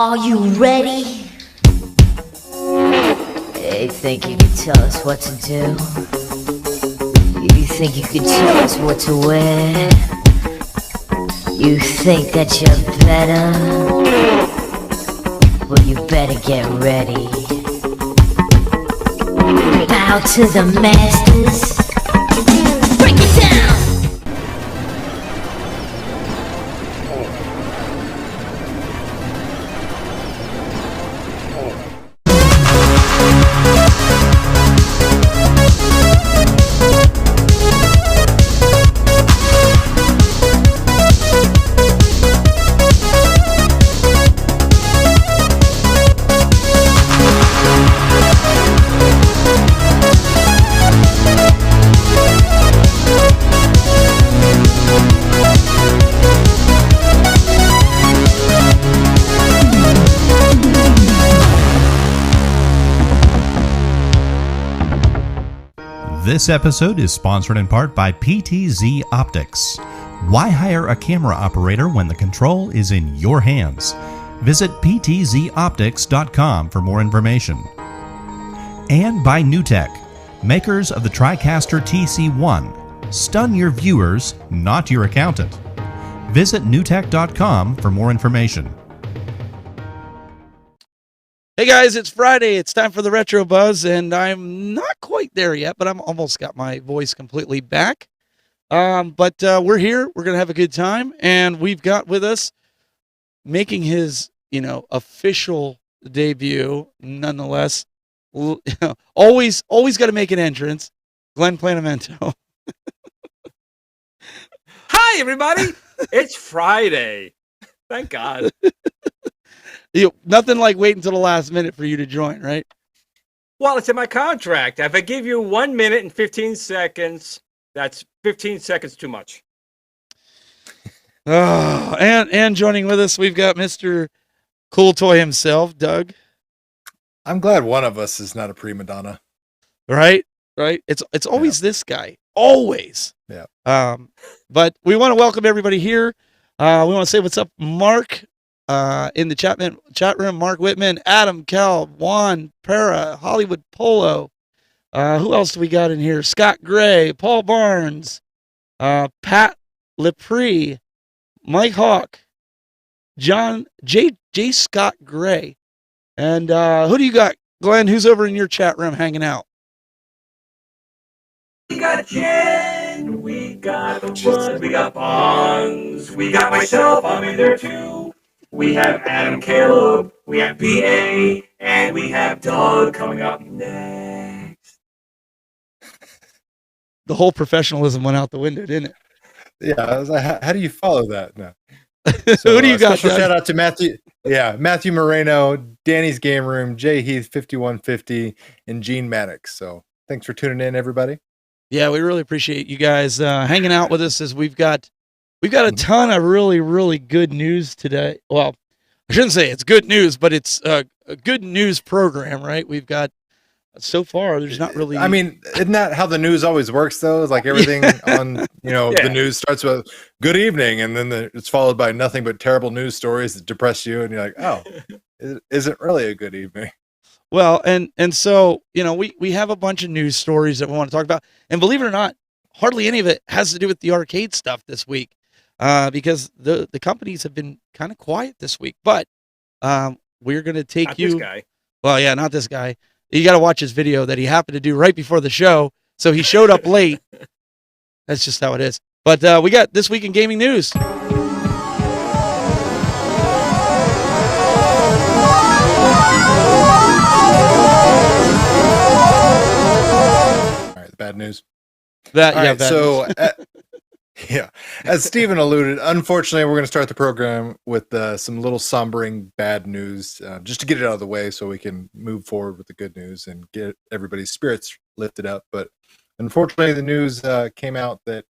Are you ready? Hey, think you can tell us what to do? You think you can tell us what to wear? You think that you're better? Well, you better get ready. Bow to the masters. Break it down! This episode is sponsored in part by PTZ Optics. Why hire a camera operator when the control is in your hands? Visit ptzoptics.com for more information. And by NewTek, makers of the TriCaster TC1. Stun your viewers, not your accountant. Visit newtek.com for more information. Hey guys, it's Friday. It's time for the Retro Buzz, and I'm not quite there yet, but I'm almost got my voice completely back. But we're here. We're gonna have a good time, and we've got with us, making his official debut, nonetheless. Always got to make an entrance. Glen Planamento. Hi everybody! It's Friday. Thank God. Nothing like waiting until the last minute for you to join, right? Well, it's in my contract. If I give you 1 minute and 15 seconds, that's 15 seconds too much. Oh, and joining with us, we've got Mr. Cool Toy himself, Doug. I'm glad one of us is not a prima donna. Right? It's always this guy. Always. Yeah. But we want to welcome everybody here. We want to say what's up, Mark. In the chat room, Mark Whitman, Adam, Cal, Juan, Para, Hollywood Polo. Who else do we got in here? Scott Gray, Paul Barnes, Pat Lepre, Mike Hawk, John J. Scott Gray. And who do you got, Glenn? Who's over in your chat room hanging out? We got Jen, we got Wood, we got Bonds, we got myself, I'm in there too. We have Adam Caleb, we have BA, and we have Doug coming up next. The whole professionalism went out the window, didn't it? Yeah, I was like, how do you follow that? No. So, who do you got? Special shout out to Matthew. Yeah, Matthew Moreno, Danny's Game Room, Jay Heath 5150, and Gene Maddox. So thanks for tuning in, everybody. Yeah, we really appreciate you guys hanging out with us as we've got a ton of really, really good news today. Well, I shouldn't say it's good news, but it's a good news program, right? We've got, so far, there's not really... I mean, isn't that how the news always works, though? It's like everything on, the news starts with good evening, and then it's followed by nothing but terrible news stories that depress you, and you're like, oh, is it really a good evening? Well, and so, we have a bunch of news stories that we want to talk about, and believe it or not, hardly any of it has to do with the arcade stuff this week. Because the companies have been kind of quiet this week, but we're going to take Not you. This guy. Well, yeah, not this guy. You got to watch his video that he happened to do right before the show, so he showed up late. That's just how it is. But we got This Week in Gaming News. All right, the bad news. Bad so. news. Yeah, as Steven alluded, unfortunately, we're going to start the program with some little sombering bad news, just to get it out of the way so we can move forward with the good news and get everybody's spirits lifted up. But unfortunately, the news came out that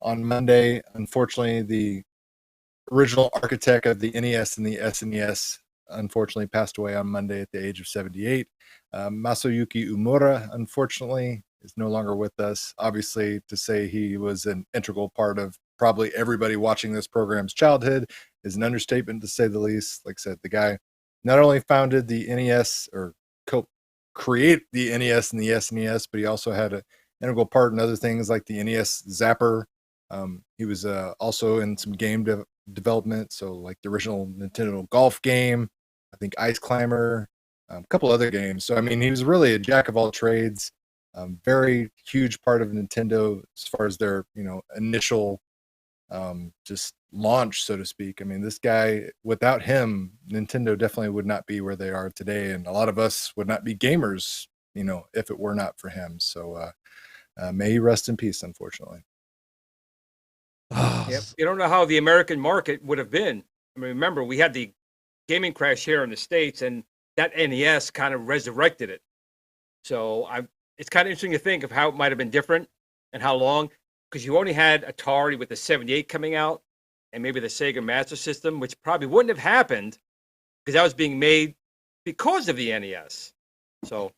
on Monday, unfortunately, the original architect of the NES and the SNES unfortunately passed away on Monday at the age of 78. Masuyuki Uemura, unfortunately, is no longer with us. Obviously, to say he was an integral part of probably everybody watching this program's childhood is an understatement, to say the least. Like I said, the guy not only founded the NES or create the NES and the SNES, but he also had an integral part in other things like the NES Zapper. He was also in some game development, so like the original Nintendo golf game, I think Ice Climber, a couple other games. So I mean, he was really a jack of all trades. Very huge part of Nintendo as far as their initial just launch, so to speak. I mean, this guy, without him, Nintendo definitely would not be where they are today, and a lot of us would not be gamers, if it were not for him. So may he rest in peace, unfortunately. Yep. You don't know how the American market would have been. I mean, remember, we had the gaming crash here in the States, and that NES kind of resurrected it. So it's kind of interesting to think of how it might have been different and how long, because you only had Atari with the 78 coming out and maybe the Sega Master System, which probably wouldn't have happened because that was being made because of the NES. So,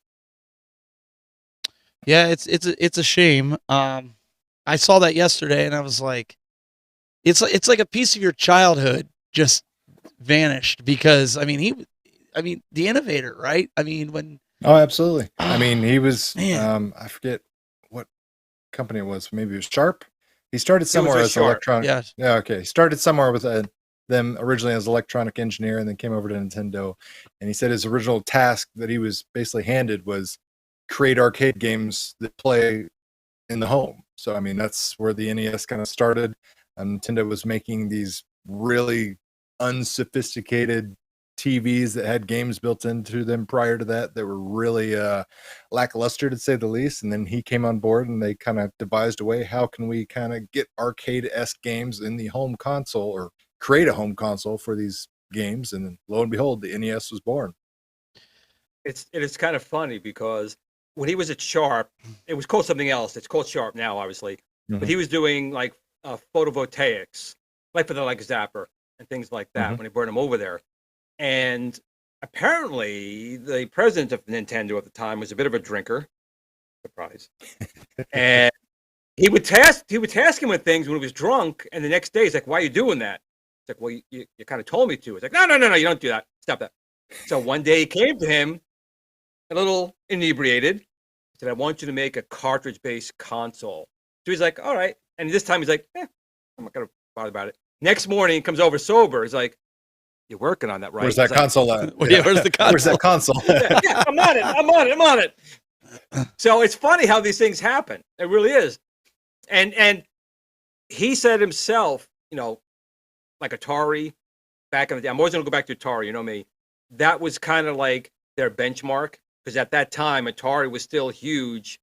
Yeah, it's a shame. I saw that yesterday, and I was like, it's like a piece of your childhood just vanished because I mean the innovator, right? I mean when. Oh, absolutely. I mean, he was. Man. I forget what company it was. Maybe it was Sharp. He started somewhere as Sharp. electronic. Yes. Yeah. Okay. He started somewhere with them originally as electronic engineer, and then came over to Nintendo. And he said his original task that he was basically handed was create arcade games that play in the home. So I mean, that's where the NES kind of started. Nintendo was making these really unsophisticated TVs that had games built into them prior to that were really lackluster, to say the least. And then he came on board, and they kind of devised a way, how can we kind of get arcade-esque games in the home console, or create a home console for these games. And then lo and behold, the NES was born. it is kind of funny because when he was at Sharp, it was called something else. It's called Sharp now, obviously. But he was doing like photovoltaics, like for the like Zapper and things like that when they brought him over there. And apparently the president of Nintendo at the time was a bit of a drinker. Surprise. And he would task him with things when he was drunk, and the next day he's like, "Why are you doing that?" It's like, "Well, you kind of told me to." It's like, no, you don't do that. Stop that. So one day he came to him, a little inebriated, said, "I want you to make a cartridge-based console." So he's like, "All right." And this time he's like, "I'm not gonna bother about it." Next morning he comes over sober. He's like, "You're working on that, right?" Where's that console at? Where's the console? Where's that console? Yeah, I'm on it. So it's funny how these things happen. It really is. And he said himself, like Atari back in the day. I'm always going to go back to Atari. You know me. That was kind of like their benchmark, because at that time Atari was still huge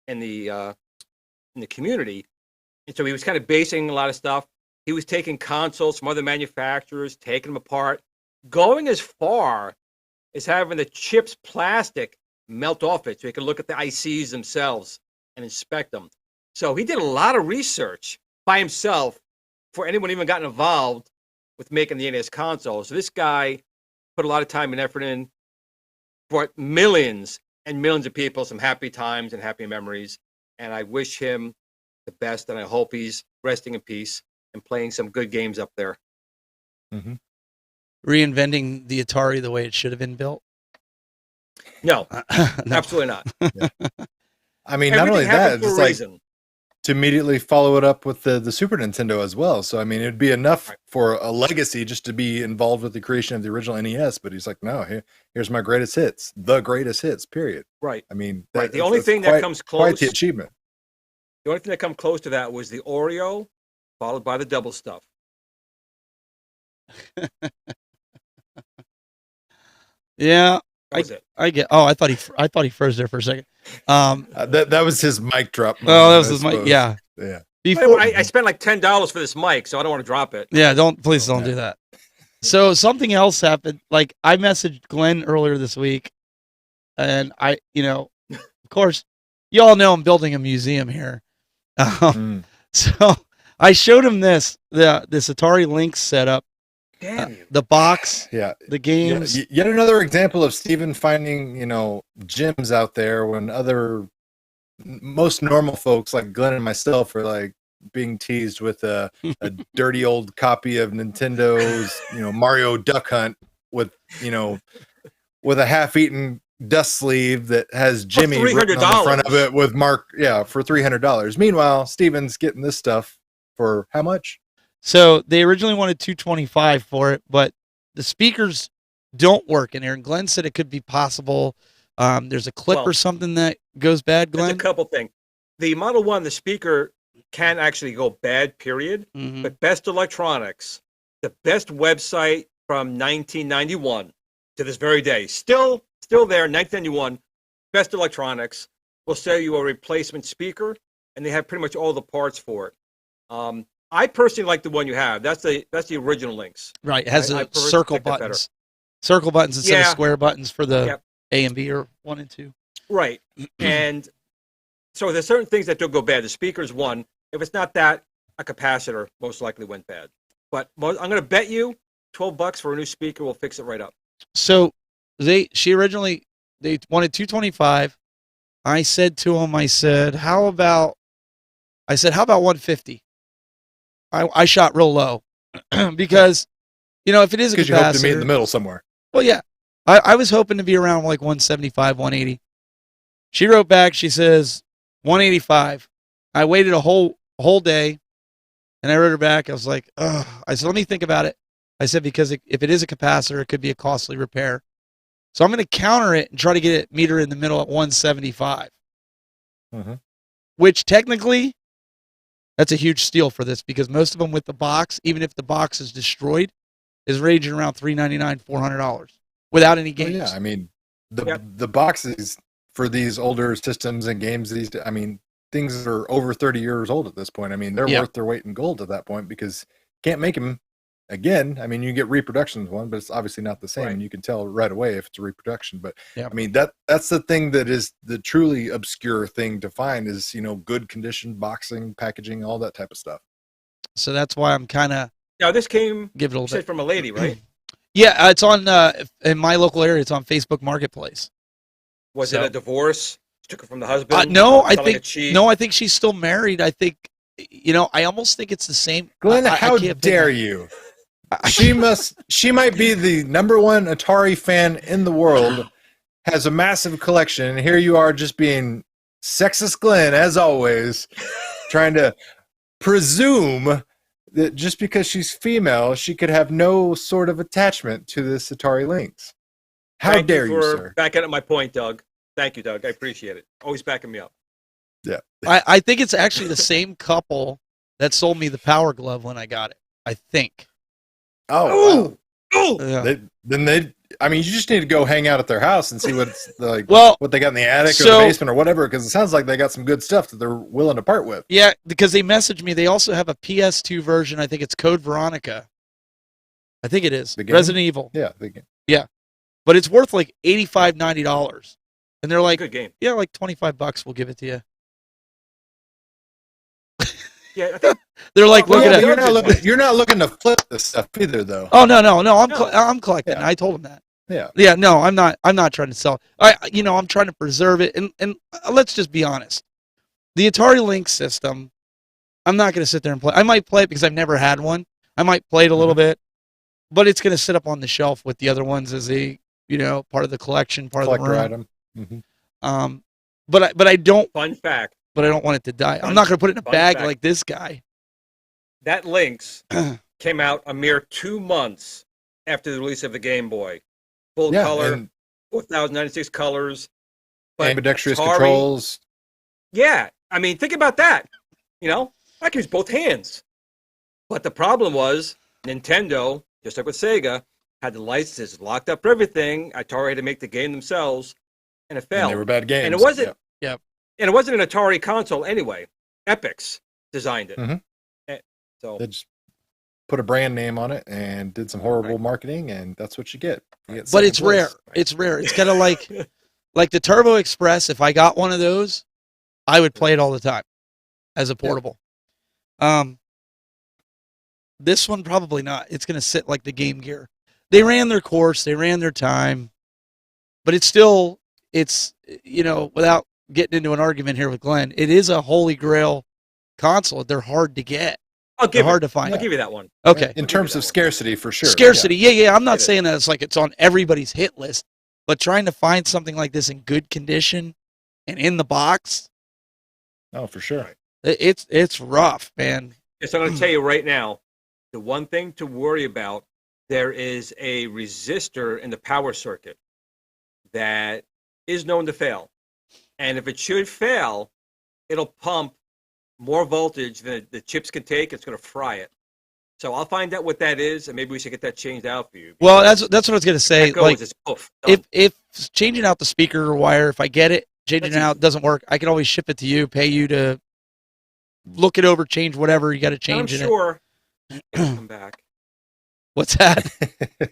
in the community, and so he was kind of basing a lot of stuff. He was taking consoles from other manufacturers, taking them apart, going as far as having the chips plastic melt off it so he could look at the ICs themselves and inspect them. So he did a lot of research by himself before anyone even got involved with making the NES console. So this guy put a lot of time and effort in, brought millions and millions of people some happy times and happy memories. And I wish him the best, and I hope he's resting in peace and playing some good games up there. Mm-hmm. Reinventing the Atari the way it should have been built? No, No. absolutely not. Yeah. I mean, Everything not only that, happens for it's a like reason. to immediately follow it up with the Super Nintendo as well. So, I mean, it'd be enough for a legacy just to be involved with the creation of the original NES. But he's like, no, here's my greatest hits, the greatest hits, period. Right. I mean, Right. The only thing that comes quite close, the achievement. the only thing that comes close to that was the Oreo, followed by the double stuff. Yeah, That was it. I get. Oh, I thought he froze there for a second. That was his mic drop. Oh, that was I his mic. suppose. Yeah. Yeah. Before, I spent like $10 for this mic, so I don't want to drop it. yeah, please don't do that. So something else happened. Like I messaged Glen earlier this week, and of course, you all know I'm building a museum here. So I showed him this Atari Lynx setup. Damn you. The box, Yeah. the games. Yet another example of Steven finding, gems out there when most normal folks like Glenn and myself are like being teased with a dirty old copy of Nintendo's, Mario Duck Hunt with with a half-eaten dust sleeve that has Jimmy written on the front of it with Mark. Yeah, for $300. Meanwhile, Steven's getting this stuff for how much? So they originally wanted $225 for it, but the speakers don't work in there. And Glenn said it could be possible. There's a clip or something that goes bad, Glenn. There's a couple things. The Model 1, the speaker can actually go bad, period. But Best Electronics, the best website from 1991 to this very day, still there, 1991, Best Electronics will sell you a replacement speaker, and they have pretty much all the parts for it. I personally like the one you have. That's the original Lynx. Right. It has circle buttons. Circle buttons instead of square buttons for the A and B or 1 and 2. Right. And so there's certain things that don't go bad. The speaker's one. If it's not that, a capacitor most likely went bad. But I'm going to bet you $12 for a new speaker will fix it right up. So they wanted $225. I said to them, how about 150? I shot real low because, if it is a capacitor, because you hope to meet in the middle somewhere. Well, yeah, I was hoping to be around like 175, 180. She wrote back. She says 185. I waited a whole day, and I wrote her back. I was like, ugh. I said, let me think about it. I said, because if it is a capacitor, it could be a costly repair. So I'm going to counter it and try to meet her in the middle at 175. Which technically, that's a huge steal for this because most of them with the box, even if the box is destroyed, is ranging around $399, $400 without any games. Well, yeah, I mean, the boxes for these older systems and games, things that are over 30 years old at this point. I mean, they're worth their weight in gold at that point because you can't make them again. I mean, you get reproductions one, but it's obviously not the same. And you can tell right away if it's a reproduction. But I mean, that's the thing that is the truly obscure thing to find is, good condition, boxing, packaging, all that type of stuff. So that's why I'm kind of. Now, this came bit from a lady, right? Yeah, it's on in my local area. It's on Facebook Marketplace. Was it a divorce? She took it from the husband? No, I think she's still married. I think, I almost think it's the same. Glenn, how dare you? She might be the number one Atari fan in the world, has a massive collection, and here you are just being sexist Glenn, as always, trying to presume that just because she's female, she could have no sort of attachment to this Atari Lynx. How dare you, sir? Backing up my point, Doug. Thank you, Doug. I appreciate it. Always backing me up. Yeah. I think it's actually the same couple that sold me the Power Glove when I got it. I think. Oh, wow. Yeah. You just need to go hang out at their house and see what's what they got in the attic or the basement or whatever, because it sounds like they got some good stuff that they're willing to part with. Yeah, because they messaged me. They also have a PS2 version. I think it's Code Veronica. I think it is. Resident Evil. Yeah. Yeah. But it's worth like $85, $90. And they're like, good game. Yeah, like $25 we'll give it to you. Yeah, I think they're like, you're not looking to flip this stuff either, though. Oh no, I'm collecting. Yeah. I told them that. Yeah. No, I'm not trying to sell. I'm trying to preserve it. And let's just be honest. The Atari Lynx system, I'm not going to sit there and play. I might play it because I've never had one. I might play it a little bit, but it's going to sit up on the shelf with the other ones as a part of the collection, part of the room. Item. But I don't. Fun fact. But I don't want it to die. I'm not going to put it in a bag like this guy. That Lynx came out a mere 2 months after the release of the Game Boy. Full color, 4,096 colors. Ambidextrous controls. Yeah. I mean, think about that. I can use both hands. But the problem was Nintendo, just like with Sega, had the licenses locked up for everything. Atari had to make the game themselves, and it failed. And they were bad games. And it wasn't. Yeah. And it wasn't an Atari console anyway. Epix designed it. So they just put a brand name on it and did some horrible marketing, and that's what you get. But it's rare. It's rare. It's kind of like the Turbo Express. If I got one of those, I would play it all the time as a portable. This one probably not. It's going to sit like the Game Gear. They ran their course. They ran their time. But it's without getting into an argument here with Glenn, it is a holy grail console. They're hard to get. I'll They're give hard it. to find. I'll give you that one. Okay. In terms of scarcity, for sure. Scarcity. Yeah. I'm not It is. saying that it's like it's on everybody's hit list, but trying to find something like this in good condition and in the box, Oh, for sure. it's rough, man. So I'm going to tell you right now, the one thing to worry about, there is a resistor in the power circuit that is known to fail. And if it should fail, it'll pump more voltage than the chips can take. It's going to fry it. So I'll find out what that is, and maybe we should get that changed out for you. Well, that's what I was gonna say. That goes, Like, it's poof, done. if changing out the speaker wire, if I get it, changing That's it out doesn't work, I can always ship it to you, pay you to look it over, change whatever you got to And change I'm in sure it'll come back. it. What's that?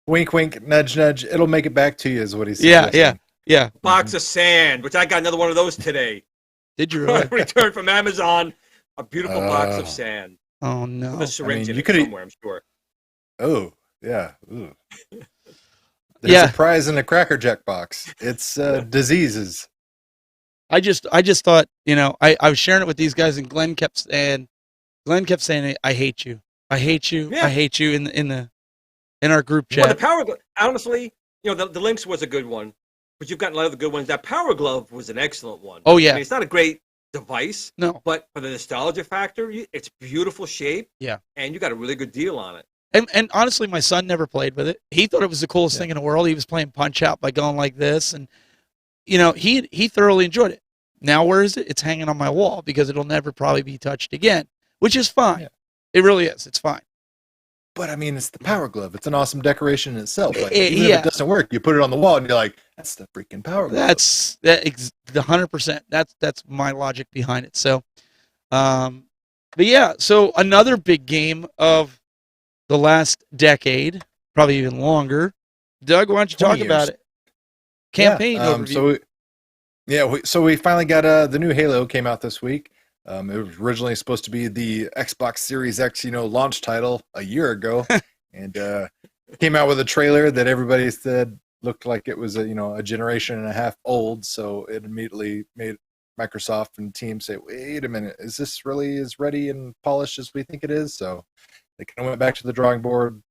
Wink, wink, nudge, nudge. It'll make it back to you, is what he said. Yeah. Box of sand, which I got another one of those today. Did you I really? returned from Amazon, a beautiful box of sand. Oh no. With a syringe in you it coulda- somewhere, I'm sure. Oh, yeah. Ooh. There's Yeah. a prize in a Cracker Jack box. It's diseases. I just thought, I was sharing it with these guys, and Glen kept saying, I hate you. I hate you. Yeah. I hate you in our group Well, chat. the Power Glove, honestly, the Lynx was a good one, but you've gotten a lot of the good ones. That Power Glove was an excellent one. Oh, yeah. I mean, it's not a great device, No. but for the nostalgia factor, it's beautiful shape. Yeah. And you got a really good deal on it. And honestly, my son never played with it. He thought it was the coolest thing in the world. He was playing Punch Out by going like this, and he thoroughly enjoyed it. Now where is it? It's hanging on my wall because it'll never probably be touched again, which is fine. Yeah. It really is. It's fine. But I mean, it's the Power Glove. It's an awesome decoration in itself. Like, Eh, even yeah. if it doesn't work, you put it on the wall and you're like, that's the freaking Power Glove. That's the 100%. That's my logic behind it. So, but yeah. So another big game of the last decade, probably even longer. Doug, why don't you 20 talk about years. it? Campaign Yeah, overview. So we finally got the new Halo came out this week. It was originally supposed to be the Xbox Series X, launch title a year ago, and came out with a trailer that everybody said looked like it was a generation and a half old. So it immediately made Microsoft and team say, "Wait a minute, is this really as ready and polished as we think it is?" So they kind of went back to the drawing board,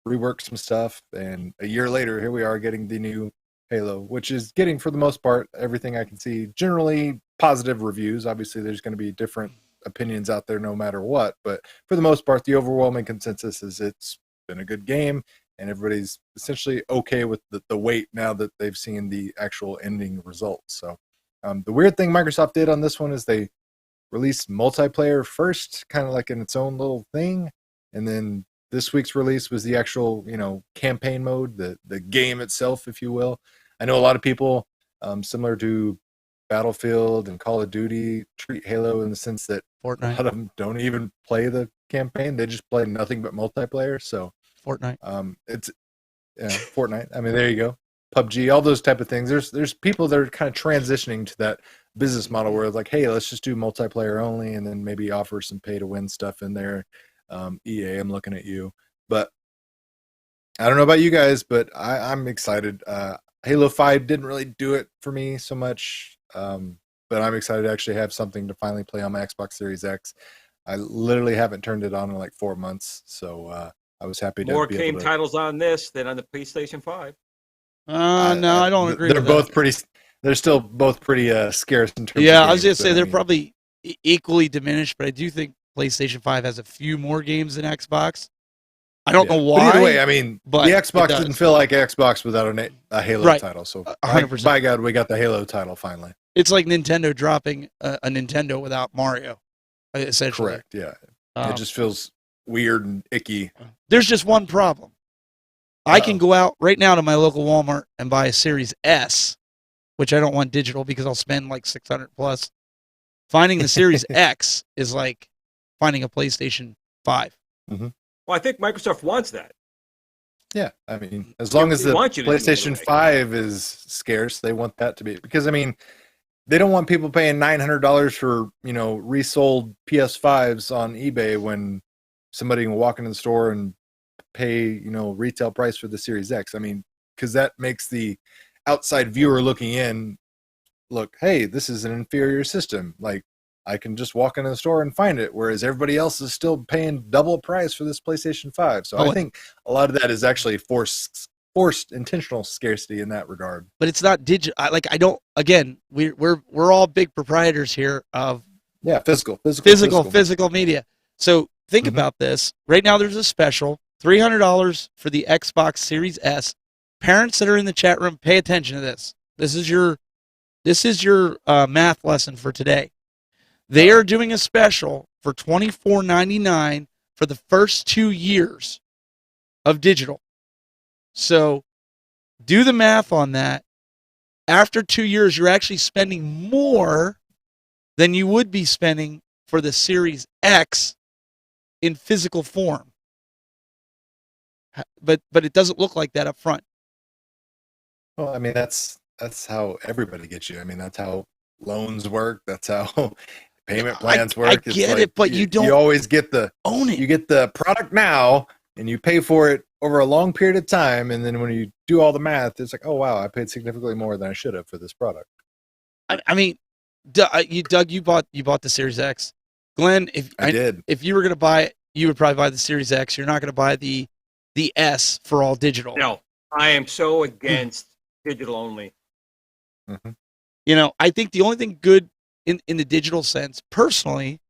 reworked some stuff, and a year later, here we are getting the new Halo, which is getting, for the most part, everything I can see, generally positive reviews. Obviously, there's going to be different opinions out there no matter what, but for the most part, the overwhelming consensus is it's been a good game, and everybody's essentially okay with the wait now that they've seen the actual ending results. So the weird thing Microsoft did on this one is they released multiplayer first, kind of like in its own little thing, and then this week's release was the actual, campaign mode, the game itself, if you will. I know a lot of people, similar to Battlefield and Call of Duty, treat Halo in the sense that a Fortnite. lot of them don't even play the campaign; they just play nothing but multiplayer. So, Fortnite. it's Fortnite. I mean, there you go. PUBG, all those type of things. There's people that are kind of transitioning to that business model where it's like, hey, let's just do multiplayer only, and then maybe offer some pay to win stuff in there. EA, I'm looking at you, but I don't know about you guys, but I'm excited. Halo 5 didn't really do it for me so much, but I'm excited to actually have something to finally play on my Xbox Series X. I literally haven't turned it on in like 4 months, so I was happy to More be game able to. titles on this than on the PlayStation 5. No, I don't agree They're with both that. pretty. They're still both pretty scarce in terms. Yeah, of I was going games, to say but they're mean, probably equally diminished, but I do think PlayStation 5 has a few more games than Xbox. I don't know why. But either way, I mean, but the it Xbox does. didn't feel like Xbox without a Halo Right. title. So, 100%. by God, we got the Halo title finally. It's like Nintendo dropping a Nintendo without Mario, essentially. Correct. Yeah, Um, it just feels weird and icky. There's just one problem. I can Uh-oh. go out right now to my local Walmart and buy a Series S, which I don't want digital because I'll spend like 600 plus. Finding the Series X is like finding a PlayStation 5. Well, I think Microsoft wants that. Yeah, I mean, as long as they the want you to do it PlayStation anyway. 5 is scarce, they want that to be, because I mean, they don't want people paying $900 for resold PS5s on eBay when somebody can walk into the store and pay retail price for the Series X. I mean, because that makes the outside viewer looking in look, hey, this is an inferior system. Like, I can just walk into the store and find it, whereas everybody else is still paying double price for this PlayStation 5. So I think a lot of that is actually forced intentional scarcity in that regard. But it's not digital. I don't. Again, we're all big proprietors here of physical media. So think about this. Right now, there's a special $300 for the Xbox Series S. Parents that are in the chat room, pay attention to this. This is your math lesson for today. They are doing a special for $24.99 for the first 2 years of digital. So do the math on that. After 2 years, you're actually spending more than you would be spending for the Series X in physical form. But it doesn't look like that up front. Well, I mean, that's how everybody gets you. I mean, that's how loans work. That's how payment plans work. I get it, but you always get own it. You get the product now, and you pay for it over a long period of time, and then when you do all the math, it's like, oh wow, I paid significantly more than I should have for this product. I mean, Doug, you bought the Series X. Glenn, if you were going to buy it, you would probably buy the Series X. You're not going to buy the S for all digital. No, I am so against digital only. Mm-hmm. You know, I think the only thing good in the digital sense, personally,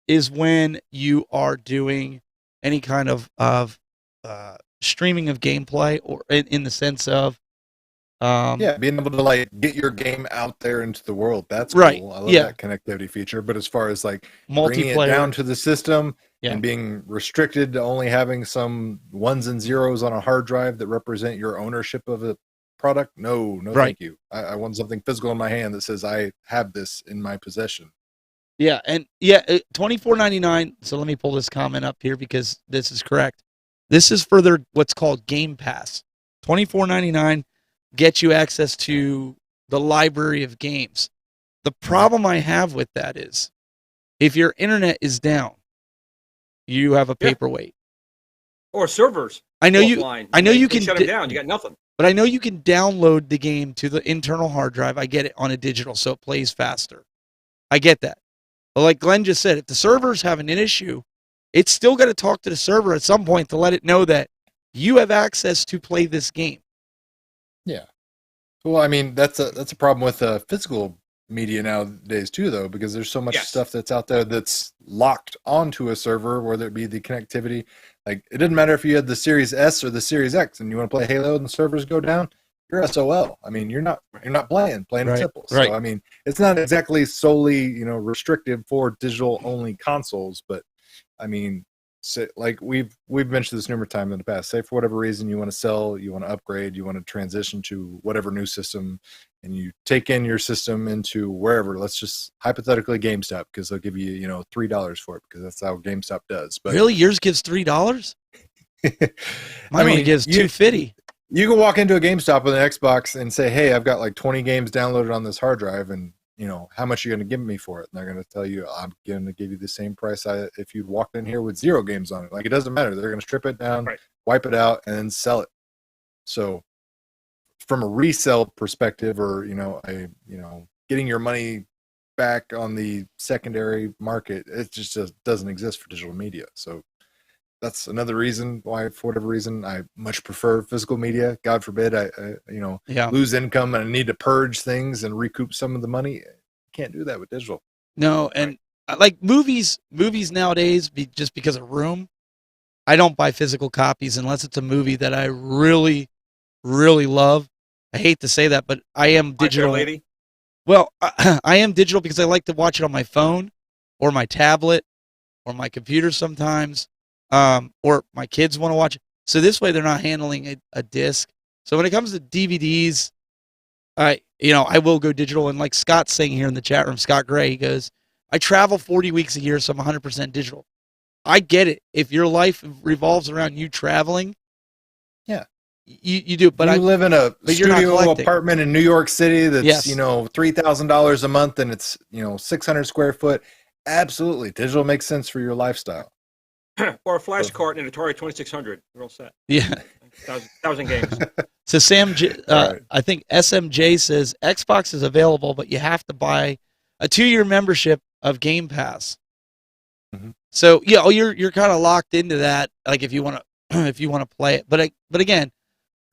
is when you are doing any kind of streaming of gameplay, or in the sense of being able to like get your game out there into the world. That's right. Cool. I love that connectivity feature. But as far as like bringing it down to the system and being restricted to only having some ones and zeros on a hard drive that represent your ownership of a product, no, thank you. I want something physical in my hand that says I have this in my possession. Yeah, and $24.99. So let me pull this comment up here because this is correct. This is for their what's called Game Pass. $24.99 gets you access to the library of games. The problem I have with that is, if your internet is down, you have a paperweight. Or servers. I know you can shut them down. You got nothing. But I know you can download the game to the internal hard drive. I get it on a digital, so it plays faster. I get that. But like Glenn just said, if the server's having an issue, it's still got to talk to the server at some point to let it know that you have access to play this game. Yeah. Well, I mean, that's a problem with physical media nowadays too, though, because there's so much stuff that's out there that's locked onto a server, whether it be the connectivity. Like, it doesn't matter if you had the Series S or the Series X and you want to play Halo and the servers go down, you're SOL. I mean, you're not playing and simple. So I mean, it's not exactly solely, restrictive for digital only consoles, but I mean, like we've mentioned this numerous times in the past. Say for whatever reason you want to sell, you want to upgrade, you want to transition to whatever new system, and you take in your system into wherever. Let's just hypothetically GameStop, because they'll give you $3 for it, because that's how GameStop does. But really, yours gives $3? Mine only gives $2.50. You can walk into a GameStop with an Xbox and say, "Hey, I've got like 20 games downloaded on this hard drive, and how much are you going to give me for it?" And they're going to tell you, "I'm going to give you the same price if you'd walked in here with 0 games on it." Like, it doesn't matter. They're going to strip it down, wipe it out, and then sell it. So from a resale perspective, or, getting your money back on the secondary market, it just doesn't exist for digital media. So that's another reason why, for whatever reason, I much prefer physical media. God forbid I lose income and I need to purge things and recoup some of the money. Can't do that with digital. No, and like movies nowadays, just because of room, I don't buy physical copies unless it's a movie that I really, really love. I hate to say that, but I am digital. Lady. Well, I am digital because I like to watch it on my phone or my tablet or my computer sometimes. Or my kids want to watch it. So this way they're not handling a disc. So when it comes to DVDs, I will go digital. And like Scott's saying here in the chat room, Scott Gray, he goes, I travel 40 weeks a year, so I'm 100% digital. I get it. If your life revolves around you traveling, you do. But you live in a studio apartment in New York City that's $3,000 a month, and it's 600 square foot. Absolutely, digital makes sense for your lifestyle. Or a flash cart in an Atari 2600. We're all set. Yeah. 1,000 games. So Sam, I think SMJ says Xbox is available, but you have to buy a 2-year membership of Game Pass. Mhm. So yeah, you're kind of locked into that. Like if you want to if you want to play it, but again,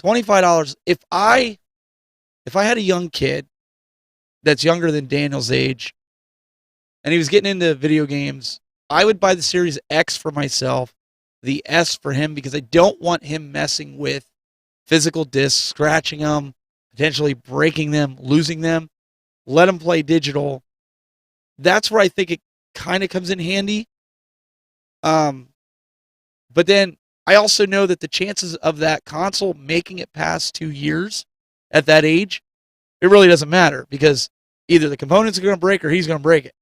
$25. If I had a young kid that's younger than Daniel's age, and he was getting into video games, I would buy the Series X for myself, the S for him, because I don't want him messing with physical discs, scratching them, potentially breaking them, losing them. Let him play digital. That's where I think it kind of comes in handy. But then I also know that the chances of that console making it past 2 years at that age, it really doesn't matter because either the components are going to break or he's going to break it.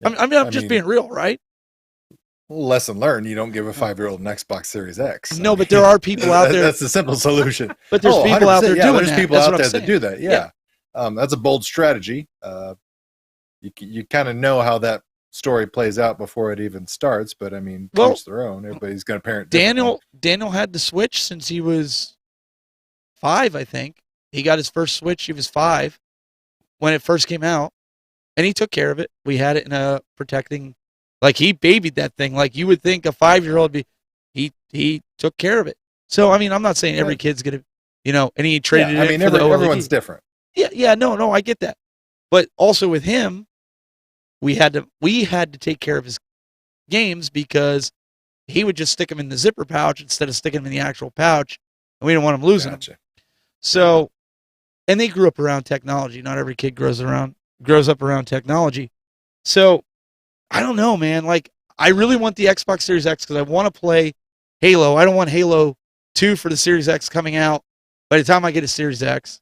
Yeah. I'm just being real, right? Lesson learned: you don't give a 5-year-old an Xbox Series X. No, but there are people out there. That's the simple solution. But there's people out there 100%. doing There's that. people That's out what I'm there saying. that do that. Yeah. That's a bold strategy. You kind of know how that story plays out before it even starts, but I mean, Well, each their own. Everybody's going to parent differently. Daniel had the Switch since he was 5, I think. He got his first Switch. He was 5 when it first came out, and he took care of it. We had it in a protecting, like he babied that thing. Like you would think a 5-year-old be. He took care of it. So I mean, I'm not saying every kid's gonna, and he traded Yeah, I it mean, in for the OLED. everyone's different. Yeah, no, I get that. But also with him, we had to take care of his games because he would just stick them in the zipper pouch instead of sticking them in the actual pouch, and we didn't want him losing them. Gotcha. So, and they grew up around technology. Not every kid grows up around technology. So, I don't know, man. Like, I really want the Xbox Series X because I want to play Halo. I don't want Halo 2 for the Series X coming out by the time I get a Series X.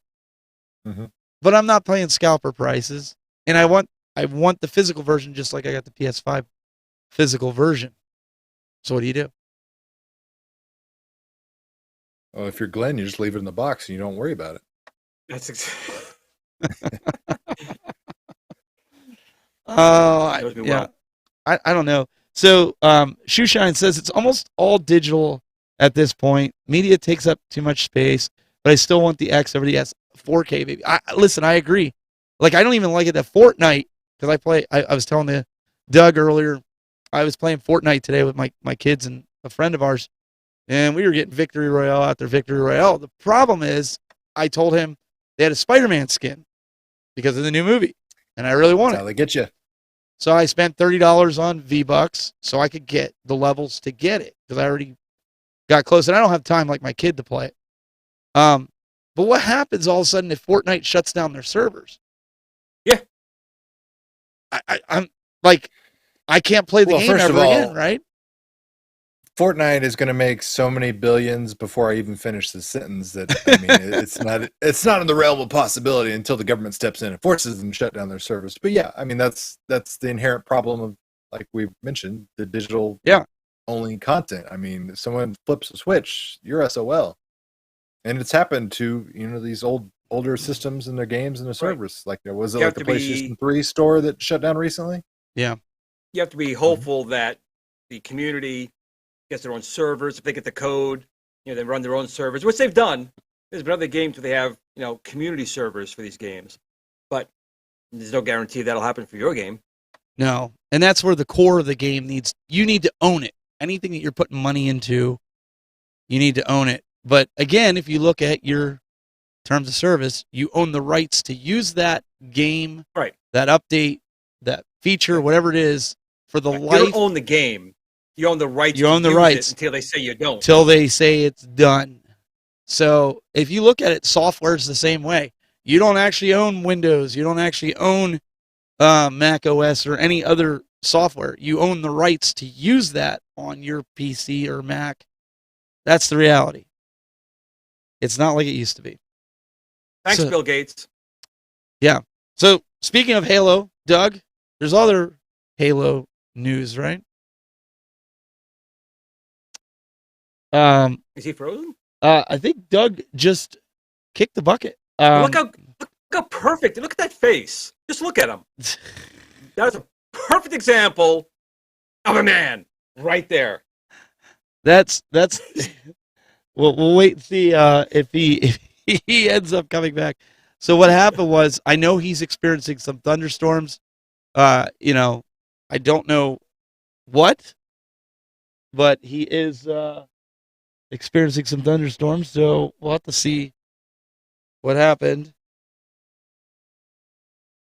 Mm-hmm. But I'm not playing scalper prices, and I want the physical version just like I got the PS5 physical version. So what do you do? Well, if you're Glenn, you just leave it in the box and you don't worry about it. That's Oh, Knows me yeah. well. I don't know. So Shoeshine says it's almost all digital at this point. Media takes up too much space, but I still want the X over the S. 4K, baby. Listen, I agree. Like, I don't even like it that Fortnite, because I was telling Doug earlier, I was playing Fortnite today with my kids and a friend of ours, and we were getting Victory Royale after Victory Royale. The problem is, I told him they had a Spider-Man skin because of the new movie, and I really wanted That's how it. they get you. So I spent $30 on V-Bucks so I could get the levels to get it because I already got close, and I don't have time like my kid to play it. But what happens all of a sudden if Fortnite shuts down their servers? Yeah. I'm like, I can't play the Well, game first of ever all, again, right? Fortnite is going to make so many billions before I even finish the sentence that I mean it's not in the realm of possibility until the government steps in and forces them to shut down their service. But yeah, I mean that's the inherent problem of, like we've mentioned, the digital only content. I mean, if someone flips a switch, you're SOL. And it's happened to these older systems and their games and their servers. Like was it You like have the to PlayStation 3 store that shut down recently? Yeah. You have to be hopeful that the community gets their own servers. If they get the code, they run their own servers, which they've done. There's been other games where they have, community servers for these games. But there's no guarantee that'll happen for your game. No. And that's where the core of the game you need to own it. Anything that you're putting money into, you need to own it. But again, if you look at your terms of service, you own the rights to use that game, right? That update, that feature, whatever it is, for the life. You don't own the game. You own the rights. You own the rights until they say you don't. Until they say it's done. So if you look at it, software is the same way. You don't actually own Windows. You don't actually own Mac OS or any other software. You own the rights to use that on your PC or Mac. That's the reality. It's not like it used to be. Thanks, Bill Gates. Yeah. So speaking of Halo, Doug, there's other Halo news, right? Is he frozen? I think Doug just kicked the bucket. Look how perfect. Look at that face. Just look at him. That's a perfect example of a man right there. That's we'll wait and see if he ends up coming back. So what happened was, I know he's experiencing some thunderstorms. You know, I don't know what, but he is experiencing some thunderstorms. So we'll have to see what happened.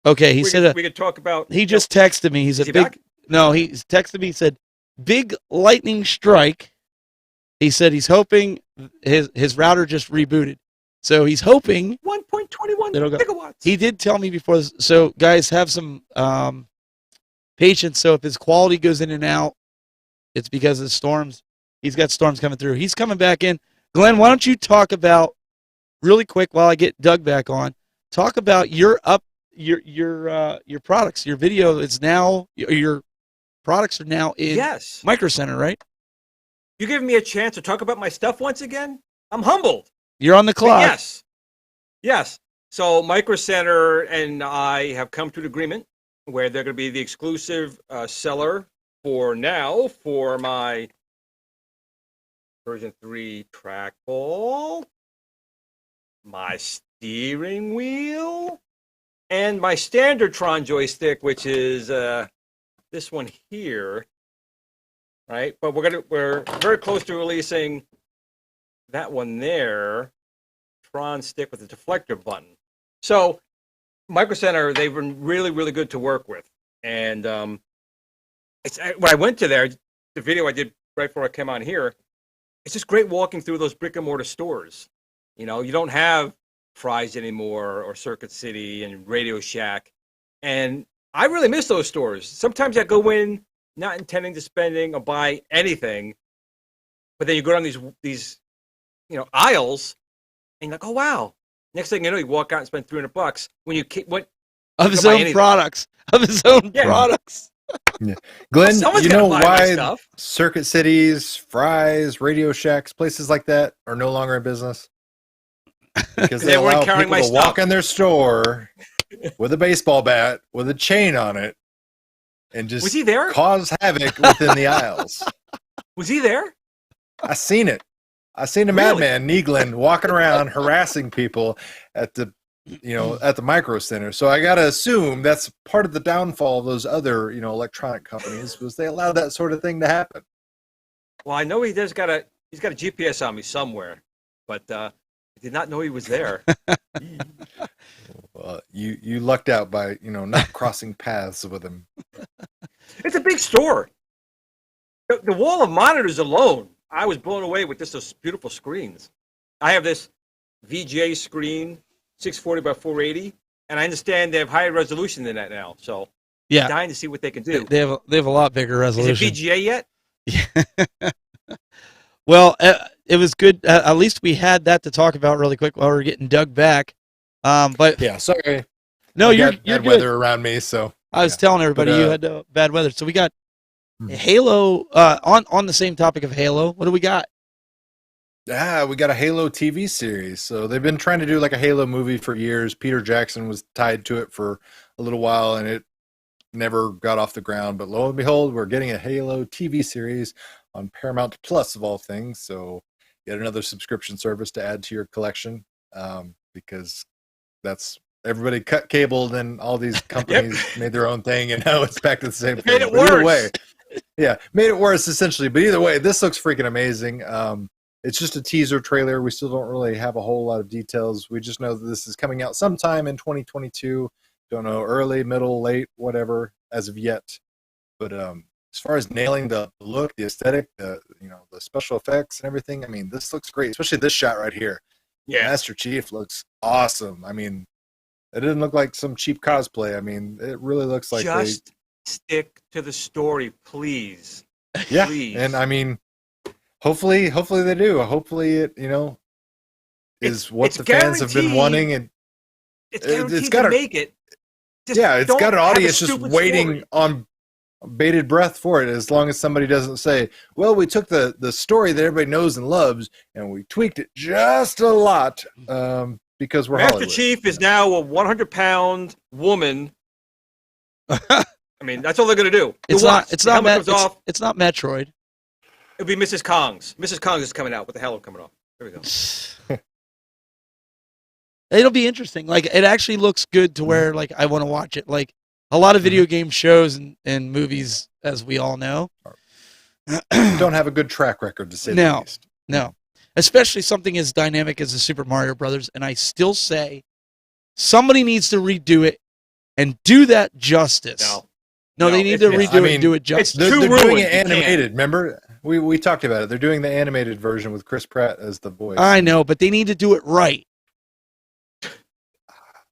Okay, he said we could talk about. he just texted me. He said, he "Big." back? No, he's texted me. He said, "Big lightning strike." He said he's hoping his router just rebooted, so he's hoping 1.21 it'll go. gigawatts. He did tell me before this, so guys, have some patience. So if his quality goes in and out, it's because of the storms. He's got storms coming through. He's coming back in. Glenn, why don't you talk about really quick while I get Doug back on? Talk about your products. Your video is now your products are now in Yes. Micro Center, right? You giving me a chance to talk about my stuff once again? I'm humbled. You're on the But clock. yes. Yes. So Micro Center and I have come to an agreement where they're going to be the exclusive seller for now for my version 3 trackball, my steering wheel, and my standard Tron joystick, which is this one here, right? But we're very close to releasing that one there, Tron stick with the deflector button. So Micro Center, they've been really, really good to work with. And when I went to there, the video I did right before I came on here, it's just great walking through those brick and mortar stores. You know, you don't have Fry's anymore or Circuit City and Radio Shack. And I really miss those stores. Sometimes I go in not intending to spending or buy anything, but then you go down these aisles and you're like, oh wow. Next thing you know, you walk out and spend $300 when you went Of his own products. Of his own products. Yeah. Glenn, Someone's you know gotta buy my why stuff. Circuit Cities, Fry's, Radio Shacks, places like that are no longer in business? Because they weren't allow carrying people my to walk stuff. in their store with a baseball bat with a chain on it and just Was he there? cause havoc within the aisles. Was he there? I seen it. I seen a Really? madman, Glen, walking around harassing people at the Micro Center. So I gotta assume that's part of the downfall of those other, electronic companies was they allow that sort of thing to happen. Well, I know he's got a GPS on me somewhere, but I did not know he was there. Well, you lucked out by not crossing paths with him. It's a big store. The wall of monitors alone, I was blown away with those beautiful screens. I have this VGA screen, 640 by 480, and I understand they have higher resolution than that now. So Yeah, I'm dying to see what they can do. they have a lot bigger Is resolution. it VGA yet? Well, it was good. At least we had that to talk about really quick while we we're getting Doug back. But Yeah, sorry. no, I've you're got you're bad good. weather around me, so I was telling everybody But, you had bad weather. So we got Mhm. Halo on the same topic of Halo. What do we got? we got a Halo TV series. So they've been trying to do like a Halo movie for years. Peter Jackson was tied to it for a little while, and it never got off the ground. But lo and behold, we're getting a Halo TV series on Paramount Plus of all things. So yet another subscription service to add to your collection, because that's everybody cut cable, then all these companies made their own thing, and now it's back to the same thing. Made it But either worse. way, made it worse essentially. But either way, this looks freaking amazing. It's just a teaser trailer. We still don't really have a whole lot of details. We just know that this is coming out sometime in 2022. Don't know, early, middle, late, whatever, as of yet. But as far as nailing the look, the aesthetic, the special effects and everything, I mean, this looks great, especially this shot right here. Yeah. Master Chief looks awesome. I mean, it didn't look like some cheap cosplay. I mean, it really looks like Just stick to the story, please. yeah. Please. And I mean, hopefully they do. Hopefully it, is what it's the fans have been guaranteed. wanting, and It's it's guaranteed got to a- make it. Just it's don't got an have a audience just stupid waiting story. on bated breath for it. As long as somebody doesn't say, "Well, we took the story that everybody knows and loves, and we tweaked it just a lot because we're Master Hollywood." Chief is now a 100-pound woman. I mean, that's all they're gonna do. It's You not. watch. It's The not. helmet comes off. It's not Metroid. It'll be Mrs. Kong's. Mrs. Kong's is coming out with the helmet coming off. There we go. It'll be interesting. Like, it actually looks good to where, like, I want to watch it. Like, a lot of video game shows and movies, as we all know, Don't have a good track record, to say the least. No. Especially something as dynamic as the Super Mario Brothers. And I still say somebody needs to redo it and do that justice. No, they need to redo it and do it justice. They're doing it animated. Remember? We talked about it. They're doing the animated version with Chris Pratt as the voice. I know, but they need to do it right.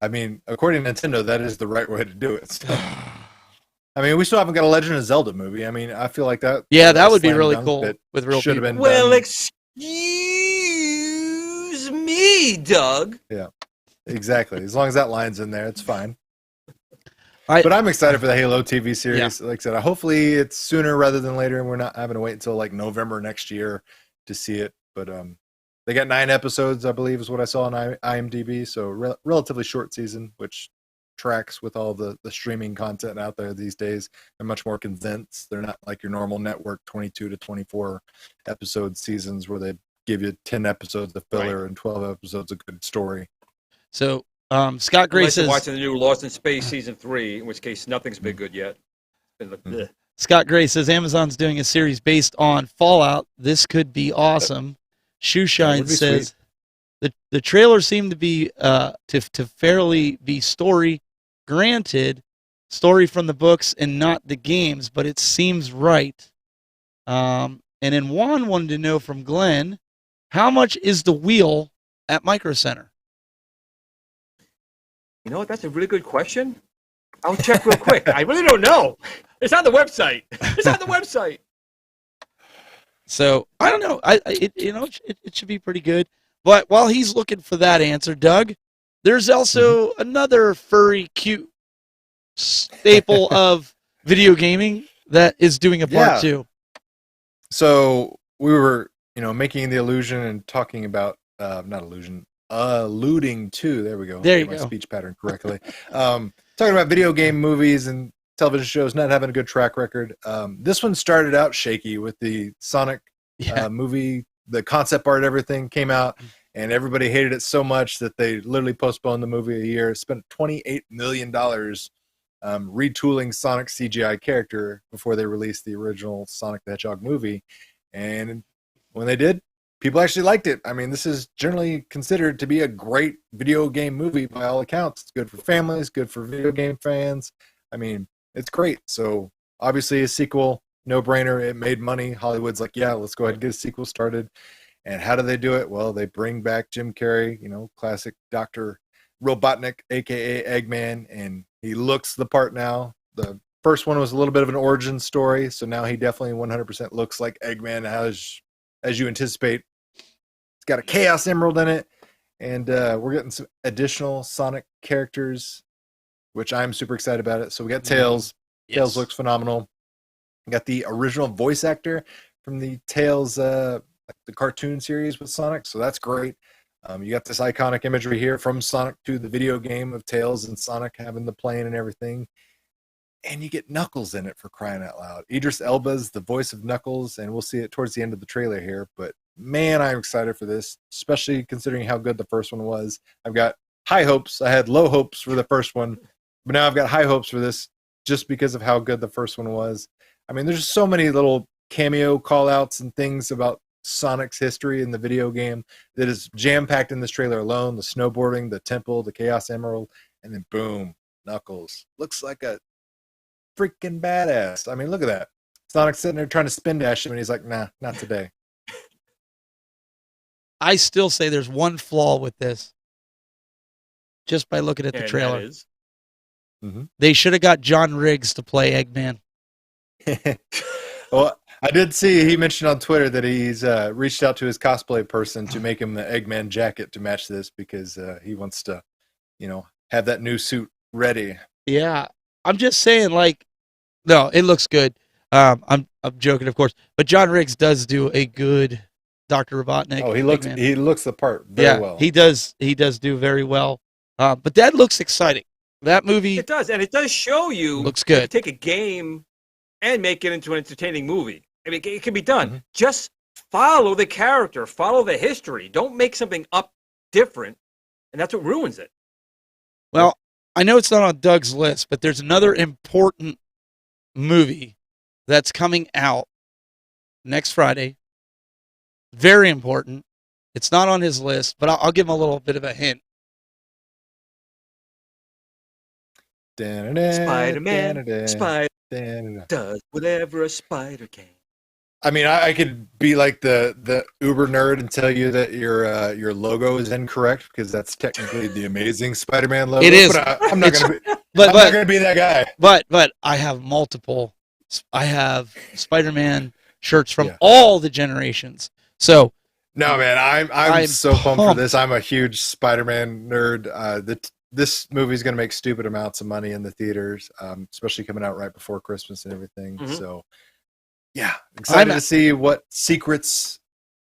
I mean, according to Nintendo, that is the right way to do it. So. I mean, we still haven't got a Legend of Zelda movie. I mean, I feel like that. Yeah, that would be really cool with real people. Been well, done. Excuse me, Doug. Yeah, exactly. As long as that line's in there, it's fine. But I'm excited for the Halo TV series. Yeah. Like I said, hopefully it's sooner rather than later, and we're not having to wait until like November next year to see it. But they got 9 episodes, I believe, is what I saw on IMDb. So relatively short season, which tracks with all the streaming content out there these days. They're much more condensed. They're not like your normal network 22 to 24 episode seasons where they give you 10 episodes of filler and 12 episodes of good story. So Scott Gray says, watching the new Lost in Space season 3, in which case nothing's been good yet. Scott Gray says Amazon's doing a series based on Fallout. This could be awesome. Shoeshine says the trailer seemed to be to fairly be story from the books and not the games, but it seems right. And then Juan wanted to know from Glenn, how much is the wheel at Micro Center? You know what? That's a really good question. I'll check real quick. I really don't know. It's on the website. So I don't know. It should be pretty good. But while he's looking for that answer, Doug, there's also another furry, cute staple of video gaming that is doing a part too. So we were, making the illusion and talking about alluding to. There we go. There you go. My speech pattern correctly. Talking about video game movies and television shows not having a good track record. This one started out shaky with the Sonic movie. The concept art, everything came out, and everybody hated it so much that they literally postponed the movie a year. Spent $28 million retooling Sonic's CGI character before they released the original Sonic the Hedgehog movie. And when they did, people actually liked it. I mean, this is generally considered to be a great video game movie by all accounts. It's good for families, good for video game fans. I mean, it's great. So obviously a sequel, no brainer. It made money. Hollywood's like, yeah, let's go ahead and get a sequel started. And how do they do it? Well, they bring back Jim Carrey, classic Dr. Robotnik, aka Eggman, and he looks the part now. The first one was a little bit of an origin story, so now he definitely 100% looks like Eggman as you anticipate. It's got a Chaos Emerald in it, and we're getting some additional Sonic characters, which I'm super excited about it. So we got Tails. Yes. Tails looks phenomenal. We got the original voice actor from the Tails, the cartoon series with Sonic, so that's great. You got this iconic imagery here from Sonic 2, the video game of Tails and Sonic having the plane and everything. And you get Knuckles in it, for crying out loud. Idris Elba's the voice of Knuckles, and we'll see it towards the end of the trailer here. But man, I'm excited for this, especially considering how good the first one was. I've got high hopes. I had low hopes for the first one, but now I've got high hopes for this just because of how good the first one was. I mean, there's just so many little cameo call-outs and things about Sonic's history in the video game that is jam-packed in this trailer alone. The snowboarding, the temple, the Chaos Emerald, and then boom, Knuckles. Looks like a freaking badass. I mean, look at that. Sonic's sitting there trying to spin dash him, and he's like, nah, not today. I still say there's one flaw with this. Just by looking at the trailer. They should have got John Riggs to play Eggman. Well, I did see he mentioned on Twitter that he's reached out to his cosplay person to make him the Eggman jacket to match this because he wants to, have that new suit ready. Yeah, I'm just saying, no, it looks good. I'm joking, of course, but John Riggs does do a good Dr. Robotnik. Oh, he Eggman. looks the part very well. He does do very well. But that looks exciting. That movie, it does, and it does show you looks good. Take a game and make it into an entertaining movie. I mean, it can be done. Just follow the character, follow the history. Don't make something up different and that's what ruins it. Well, I know it's not on Doug's list, but there's another important movie that's coming out next Friday. Very important. It's not on his list, but I'll give him a little bit of a hint. Spider-Man, Spider does whatever a spider can. I mean, I could be like the uber nerd and tell you that your logo is incorrect because that's technically the Amazing Spider-Man logo. It is. But I'm not going to be. But I'm not going to be that guy. But I have multiple. I have Spider-Man shirts from all the generations. So no, man, I'm so pumped for pumped. this. I'm a huge Spider-Man nerd. This movie's going to make stupid amounts of money in the theaters, especially coming out right before Christmas and everything. Mhm. So, yeah, excited to see what secrets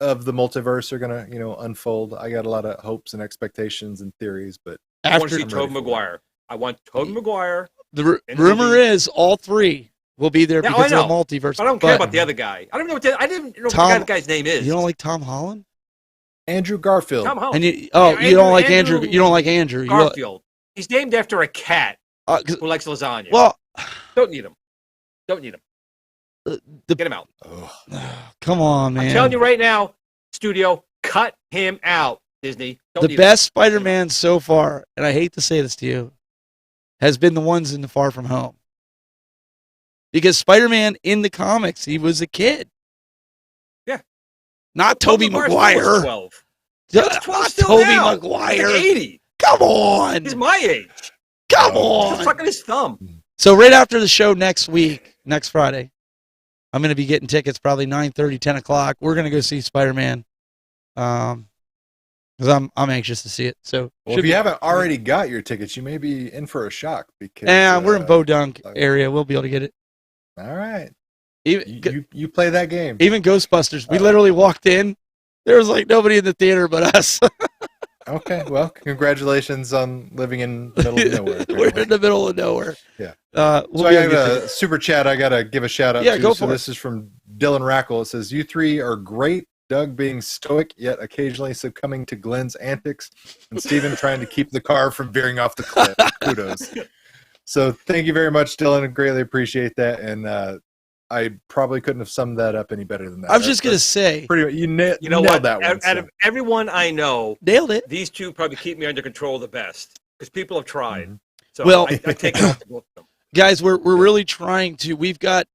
of the multiverse are going to, unfold. I got a lot of hopes and expectations and theories, but I want to after see I'm Tobey ready for it. Maguire. I want Tobey Maguire. the in the rumor movie. is all three will be there Yeah, because I of the know. multiverse. I don't care but about the other guy. I don't know I didn't know Tom- what the guy's name is. You don't like Tom Holland? Andrew Garfield. Tom Holland. And you Yeah, don't like Andrew. Andrew You don't like Andrew. You don't- Garfield. He's named after a cat 'cause- who likes lasagna. well, don't need him. Don't need him. the Get him out. come on, man. I'm telling you right now, studio, cut him out. Disney. Don't the need best Spider-Man so far, and I hate to say this to you, has been the ones in the Far From Home. Because Spider-Man in the comics, he was a kid. Yeah. Not him. Tobey Maguire's Maguire. 12. He was 12 Not still Tobey now. Maguire. He's like 80. Come on. He's my age. Come He's on. sucking his thumb. So right after the show next week, next Friday, I'm going to be getting tickets probably 9:30, 10 o'clock. We're going to go see Spider-Man. Because I'm anxious to see it. So Well, if you haven't already got your tickets, you may be in for a shock because we're in Bodunk area. We'll be able to get it. All right, Even, you play that game. even Ghostbusters. We literally walked in. There was like nobody in the theater but us. Okay, well, congratulations on living in the middle of nowhere. We're in the middle of nowhere. Yeah. We'll So I be have able to get a super chat I got to give a shout out Yeah, to. go So for it. this is from Dylan Rackle. It says, "You three are great. Doug being stoic, yet occasionally succumbing to Glen's antics, and Steven trying to keep the car from veering off the cliff. Kudos." So thank you very much, Dylan. I greatly appreciate that. And I probably couldn't have summed that up any better than that. I was just going to say, pretty much, you You know nailed what? that one. Out of everyone I know, nailed it. these two probably keep me under control the best because people have tried. Mhm. So Well- I take it off to both of them. Guys, we're really trying to. We've got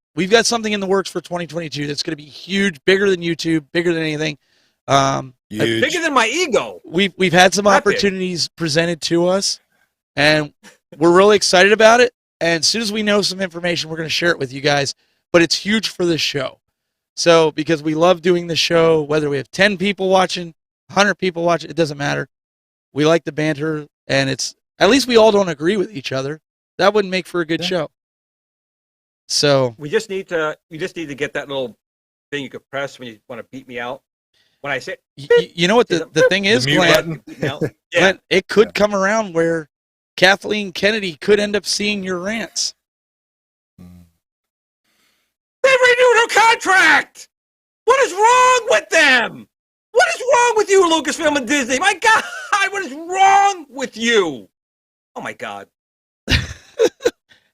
something in the works for 2022 that's going to be huge, bigger than YouTube, bigger than anything. Huge. Bigger than my ego. We've had some That big. opportunities presented to us, and we're really excited about it. And as soon as we know some information, we're going to share it with you guys. But it's huge for this show. So because we love doing the show, whether we have 10 people watching, 100 people watching, it doesn't matter. We like the banter, and it's at least we all don't agree with each other. That wouldn't make for a good Yeah. show. So We just need to get that little thing you could press when you want to beat me out. When I say you know what the thing is, mute Glenn? button. beat me out. Yeah. Glenn, it could come around where Kathleen Kennedy could end up seeing your rants. They renewed her contract. What is wrong with them? What is wrong with you, Lucasfilm and Disney? My God, what is wrong with you? Oh my God.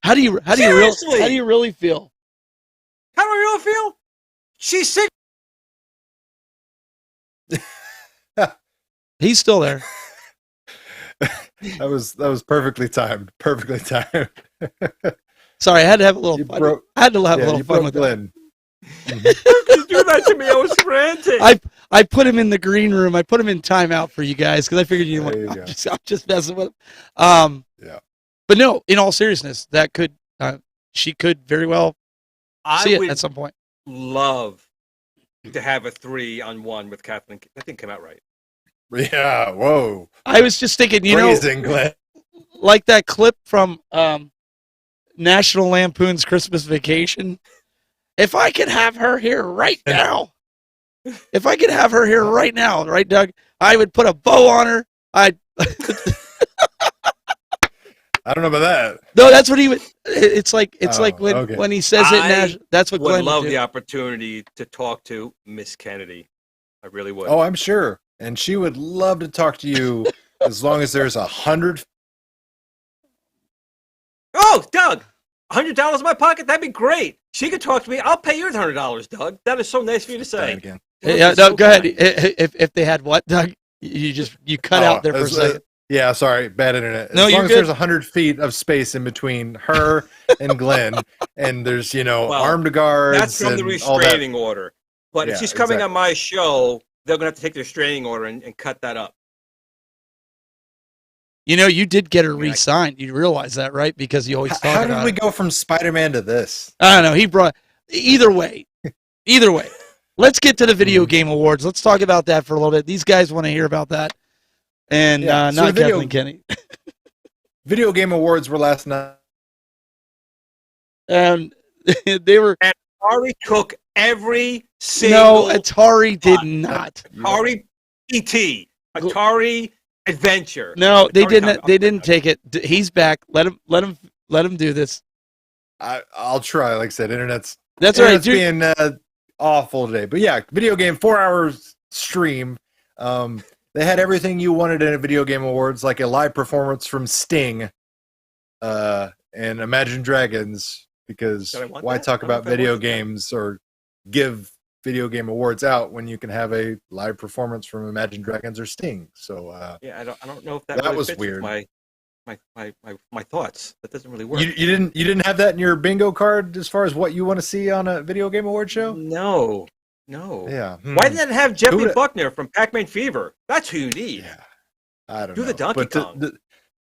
How do you Seriously? really feel? How do I really feel? She's sick. He's still there. That was perfectly timed. Perfectly timed. Sorry, I had to have a little You fun. broke- I had to have a Yeah, little you fun broke with it. Glenn. You do that to me. I was ranting. I put him in the green room. I put him in timeout for you guys because I figured you There you want. go. I'm just messing with him. Yeah. But no, in all seriousness, that could she could very well see I it would at some point. love to have a 3-on-1 with Kathleen. That didn't come out right. Yeah. Whoa. I was just thinking, Phrasing, Glenn. like that clip from National Lampoon's Christmas Vacation. If I could have her here right now, right, Doug, I would put a bow on her. I don't know about that. No, that's what he would. It's like Oh, when okay. when he says it. That's what Would Glenn love would do. the opportunity to talk to Miss Kennedy. I really would. Oh, I'm sure. And she would love to talk to you as long as there's 100. Oh, Doug, $100 in my pocket? That'd be great. She could talk to me. I'll pay yours $100, Doug. That is so nice for you to say. Again. Yeah, no, go ahead. If they had what, Doug? You cut out there for a second. Yeah, sorry, bad internet. No, as you're long as good. there's 100 feet of space in between her and Glenn, and there's Well, armed guards. That's from the and all that. restraining order. But if Yeah, she's coming exactly. on my show, they're going to have to take the restraining order and cut that up. You did get her re-signed. You realize that, right? Because you always talk How about did we it. go from Spider-Man to this? I don't know. He brought either way. Let's get to the video game awards. Let's talk about that for a little bit. These guys want to hear about that, and Yeah, so not the Kathleen Kenny. Video Game Awards were last night. And they were And Atari took every single. no. Atari did not. Atari PT, Atari Adventure. No, they Atari didn't. Comic- They didn't take it. He's back. Let him do this. I'll try. Like I said, internet's That's all right. internet's being awful today. But yeah, video game 4 hours stream. They had everything you wanted in a video game awards, like a live performance from Sting, and Imagine Dragons. Because Did I want why that? talk I don't know about if I video wanted that. games or give video game awards out when you can have a live performance from Imagine Dragons or Sting? So Yeah, I don't know if that That really was fits weird. with my thoughts. That doesn't really work. you didn't have that in your bingo card as far as what you want to see on a video game award show? No. Yeah. Why didn't it have Jeffrey Who would- Buckner from Pac-Man Fever? That's who you need. Yeah, I don't Do know. the Donkey But Kong.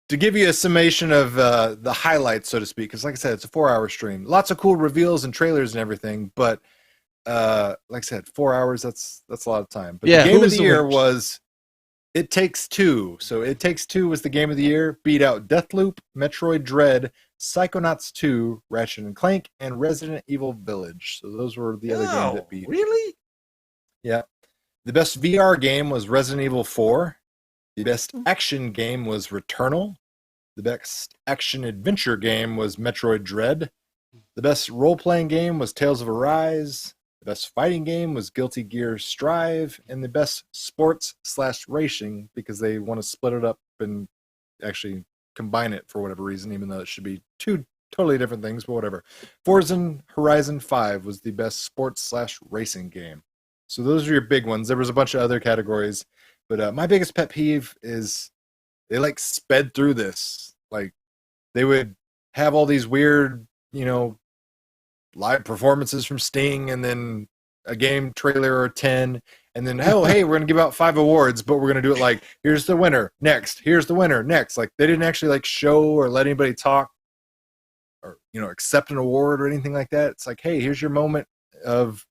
to give you a summation of the highlights, so to speak, because like I said, it's a 4 hour stream. Lots of cool reveals and trailers and everything, but like I said, 4 hours, that's a lot of time. But Yeah, the who game of was the the year winners? was It Takes Two. So It Takes Two was the game of the year, beat out Deathloop, Metroid Dread, Psychonauts 2, Ratchet and Clank, and Resident Evil Village. So those were the other games that beat. Really? Yeah. The best VR game was Resident Evil 4. The best action game was Returnal. The best action adventure game was Metroid Dread. The best role-playing game was Tales of Arise. The best fighting game was Guilty Gear Strive. And the best sports/racing, because they want to split it up and actually combine it for whatever reason, even though it should be two totally different things, but whatever. Forza Horizon 5 was the best sports/racing game. So those are your big ones. There was a bunch of other categories, but my biggest pet peeve is they like sped through this. Like they would have all these weird, live performances from Sting, and then a game trailer or 10, and then hey, we're gonna give out 5 awards, but we're gonna do it like, here's the winner next, here's the winner next. Like they didn't actually like show or let anybody talk or accept an award or anything like that. It's like, hey, here's your moment of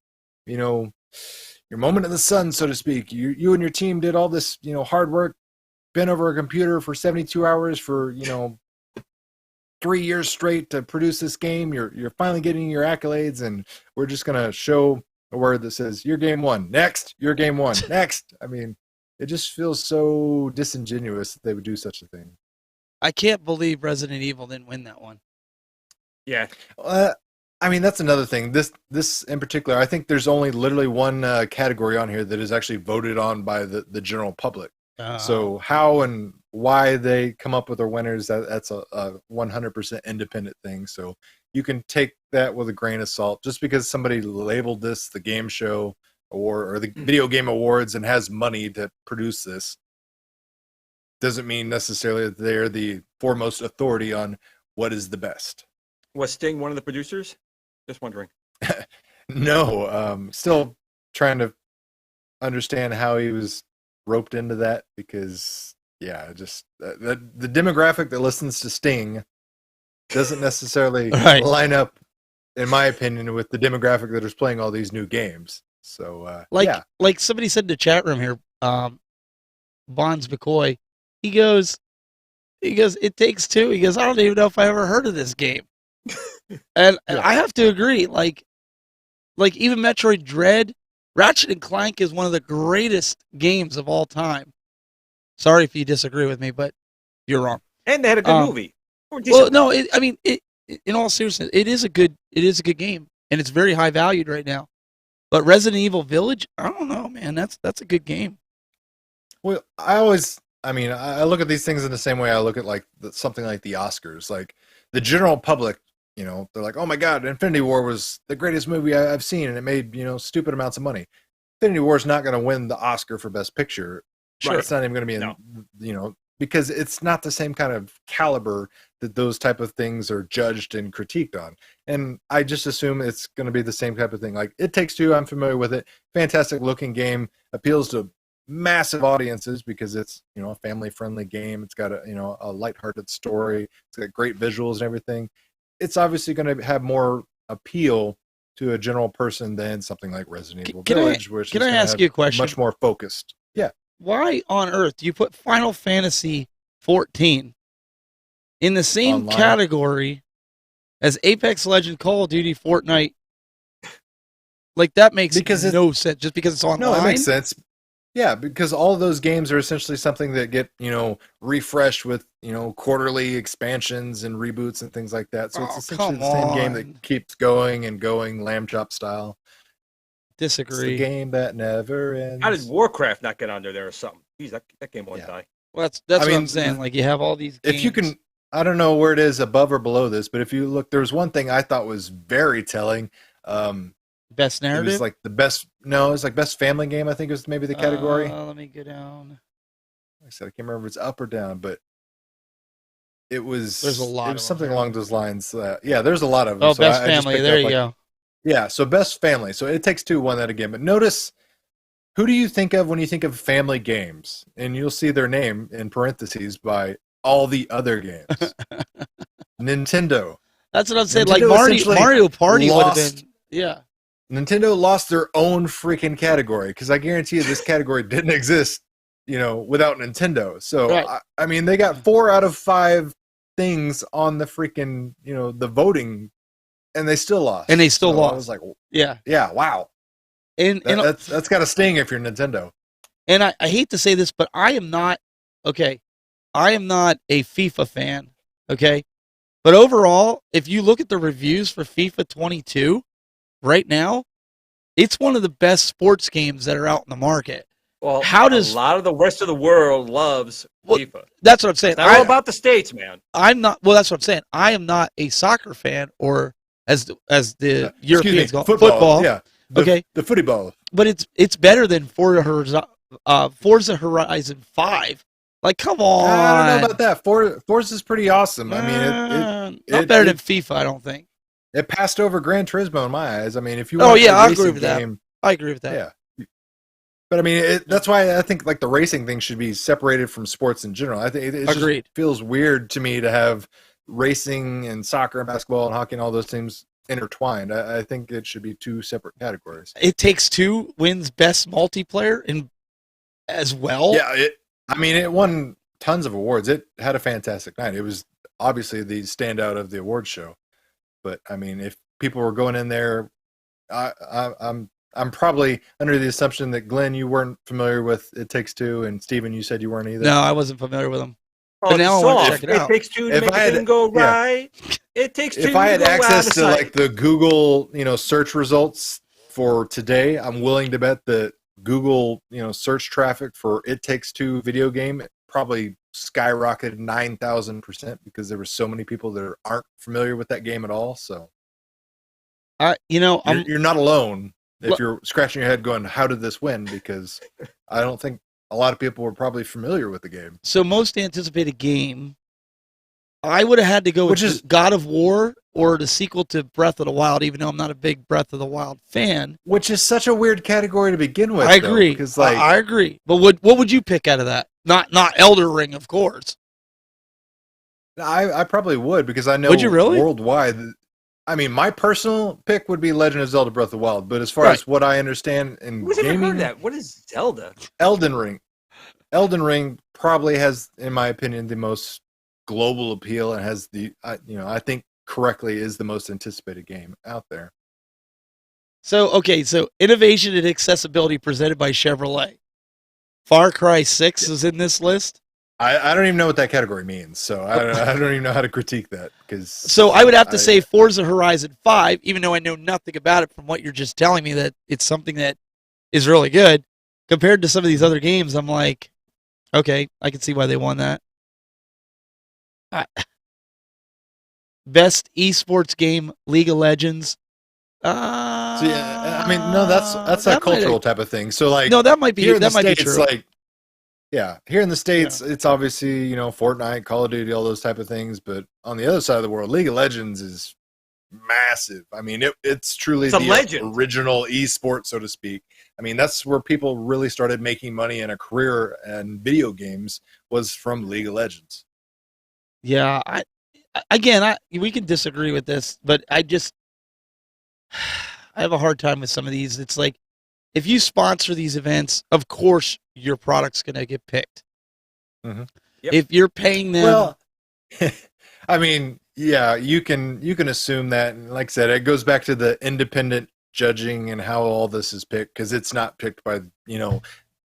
your moment in the sun, so to speak. You and your team did all this hard work, been over a computer for 72 hours for 3 years straight to produce this game. You're finally getting your accolades, and we're just gonna show a word that says your game won. Next, your game won. Next. I mean, it just feels so disingenuous that they would do such a thing. I can't believe Resident Evil didn't win that one. Yeah. I mean, that's another thing. This in particular, I think there's only literally one category on here that is actually voted on by the general public. So how and why they come up with their winners, that's a 100% independent thing. So you can take that with a grain of salt. Just because somebody labeled this the game show or the video game awards and has money to produce this doesn't mean necessarily that they're the foremost authority on what is the best. Was Sting one of the producers? Just wondering. No, still trying to understand how he was roped into that, because just the demographic that listens to Sting doesn't necessarily Right. line up, in my opinion, with the demographic that is playing all these new games. So Like somebody said in the chat room here, Bonds McCoy, he goes, It Takes Two. He goes, I don't even know if I ever heard of this game. And I have to agree, like even Metroid Dread, Ratchet and Clank is one of the greatest games of all time. Sorry if you disagree with me, but you're wrong. And they had a good movie. Or Well, decent. no, in all seriousness, it is a good game, and it's very high valued right now. But Resident Evil Village, I don't know, man. That's a good game. well, I I mean, I look at these things in the same way I look at like something like the Oscars. Like the general public, they're like, "Oh my God, Infinity War was the greatest movie I've seen, and it made stupid amounts of money." Infinity War is not going to win the Oscar for Best Picture. Sure. It's not even going to be in, because it's not the same kind of caliber that those type of things are judged and critiqued on. And I just assume it's going to be the same type of thing. Like It Takes Two, I'm familiar with it. Fantastic looking game, appeals to massive audiences because it's a family friendly game. It's got a lighthearted story. It's got great visuals and everything. It's obviously going to have more appeal to a general person than something like Resident Evil Village, which can I ask you a question? Much more focused. Yeah. Why on earth do you put Final Fantasy 14 in the same Online category as Apex Legends, Call of Duty, Fortnite? Like that makes no sense. Just because it's online. No, it makes sense. Yeah, because all of those games are essentially something that get refreshed with quarterly expansions and reboots and things like that. So it's essentially the same game that keeps going and going, lamb chop style. Disagree. It's the game that never ends. How did Warcraft not get under there or something? Jeez, that game won't die. Well, that's what I'm saying. Like you have all these games. If you can, I don't know where it is above or below this, but if you look, there was one thing I thought was very telling. Best narrative? It was like the best. No, it was like best family game. I think it was maybe the category. Let me go down. Like I said, I can't remember if it's up or down, but it was. There's a lot. It was something along those lines. Yeah, there's a lot of them. Oh, so best family. There you go. Yeah, so best family. So It Takes Two won that again. But notice, who do you think of when you think of family games? And you'll see their name in parentheses by all the other games. Nintendo. That's what I'm saying. Nintendo like Mario Party would have been. Yeah. Nintendo lost their own freaking category because I guarantee you this category didn't exist, without Nintendo. So, right. I mean, they got 4 out of 5 things on the freaking, the voting, and they still lost. And they still lost. I was like, yeah, wow. And that's got to sting if you're Nintendo. And I hate to say this, but I am not a FIFA fan. Okay. But overall, if you look at the reviews for FIFA 22 right now, it's one of the best sports games that are out in the market. Well, a lot of the rest of the world loves FIFA? That's what I'm saying. It's not all about the States, man. I'm not. Well, that's what I'm saying. I am not a soccer fan, or as the Europeans call football. Yeah. The footy ball. But it's better than Forza Horizon 5. Like, come on. I don't know about that. Forza is pretty awesome. I mean, not better than FIFA, I don't think. It passed over Gran Turismo in my eyes. I mean, if you want I agree with that. I agree with that. Yeah. But I mean, that's why I think like the racing thing should be separated from sports in general. I think it just feels weird to me to have racing and soccer and basketball and hockey and all those things intertwined. I think it should be 2 separate categories. It Takes Two wins best multiplayer as well. Yeah, it won tons of awards. It had a fantastic night. It was obviously the standout of the awards show. But I mean, if people were going in there, I'm probably under the assumption that Glenn, you weren't familiar with It Takes Two, and Steven, you said you weren't either. No, I wasn't familiar with them. Oh, but now I want to check it out. It Takes Two to make things go right. It Takes Two. If I had access to like the Google, search results for today, I'm willing to bet that Google, search traffic for It Takes Two video game probably skyrocketed 9,000% because there were so many people that aren't familiar with that game at all. So, you're not alone if you're scratching your head going, "How did this win?" Because I don't think a lot of people were probably familiar with the game. So, most anticipated game, I would have had to go with God of War or the sequel to Breath of the Wild, even though I'm not a big Breath of the Wild fan. Which is such a weird category to begin with. I agree. Because I agree. But what would you pick out of that? Not Elder Ring, of course. I probably would, because I know would you really? Worldwide. I mean, my personal pick would be Legend of Zelda: Breath of the Wild. But as far as what I understand in gaming, heard that? What is Zelda? Elden Ring. Elden Ring probably has, in my opinion, the most global appeal and has the I think correctly is the most anticipated game out there. So innovation and accessibility presented by Chevrolet. Far Cry 6 is in this list. I don't even know what that category means, so I don't even know how to critique that. So I would have to say Forza Horizon 5, even though I know nothing about it from what you're just telling me, that it's something that is really good. Compared to some of these other games, I'm like, Okay, I can see why they won that. Best esports game, League of Legends. So yeah, I mean, no, that's a that might- cultural type of thing. So like No, that might be here in the that might be States, true. like yeah, here in the States, it's obviously, Fortnite, Call of Duty, all those type of things. But on the other side of the world, League of Legends is massive. I mean, it's truly It's a the legend. original esport, so to speak. I mean, that's where people really started making money in a career and video games was from League of Legends. Yeah, we can disagree with this, but I have a hard time with some of these. It's like, if you sponsor these events, of course your product's going to get picked. Mhm. Yep. If you're paying them, Well, I mean, yeah, you can assume that. And like I said, it goes back to the independent judging and how all this is picked, because it's not picked by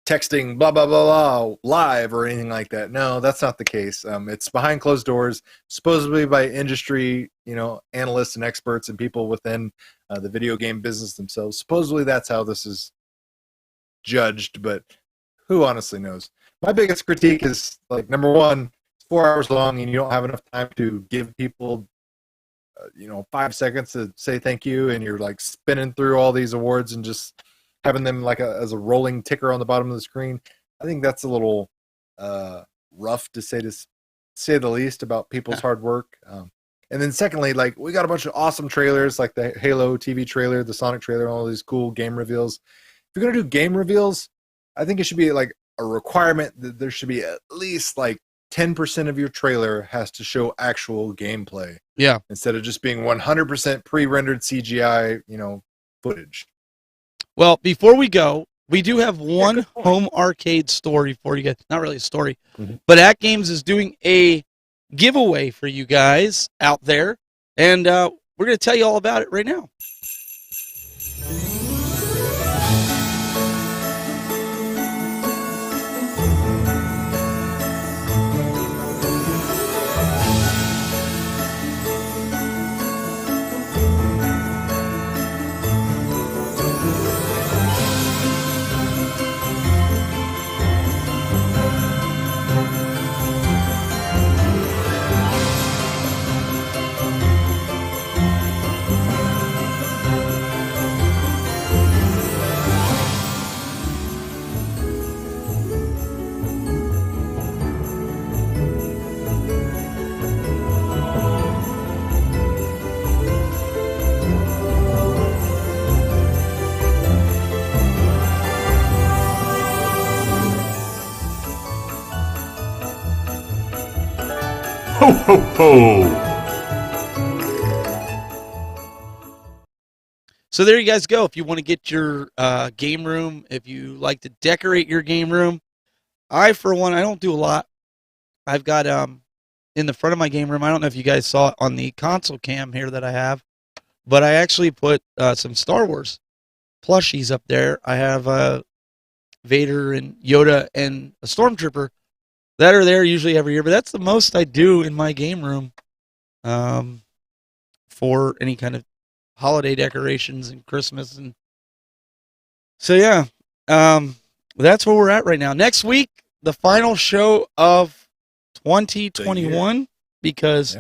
texting blah blah blah blah live or anything like that. No, that's not the case. It's behind closed doors, supposedly by industry, analysts and experts and people within the video game business themselves. Supposedly that's how this is judged, but who honestly knows? My biggest critique is, like, number one, it's 4 hours long and you don't have enough time to give people 5 seconds to say thank you, and you're like spinning through all these awards and just having them like as a rolling ticker on the bottom of the screen. I think that's a little rough to say the least about people's hard work. And then secondly, like, we got a bunch of awesome trailers, like the Halo TV trailer, the Sonic trailer, all these cool game reveals. If you're gonna do game reveals, I think it should be like a requirement that there should be at least like 10% of your trailer has to show actual gameplay. Yeah. Instead of just being 100% pre-rendered CGI, footage. well, before we go, we do have one good point. home arcade story for you guys. Not really a story, Mhm. but At Games is doing a giveaway for you guys out there, and we're going to tell you all about it right now. Ho, ho, ho! So there you guys go. If you want to get your game room, if you like to decorate your game room, for one, I don't do a lot. I've got in the front of my game room, I don't know if you guys saw it on the console cam here that I have, but I actually put some Star Wars plushies up there. I have Vader and Yoda and a Stormtrooper that are there usually every year, but that's the most I do in my game room for any kind of holiday decorations and Christmas. And so, yeah, that's where we're at right now. Next week, the final show of 2021, because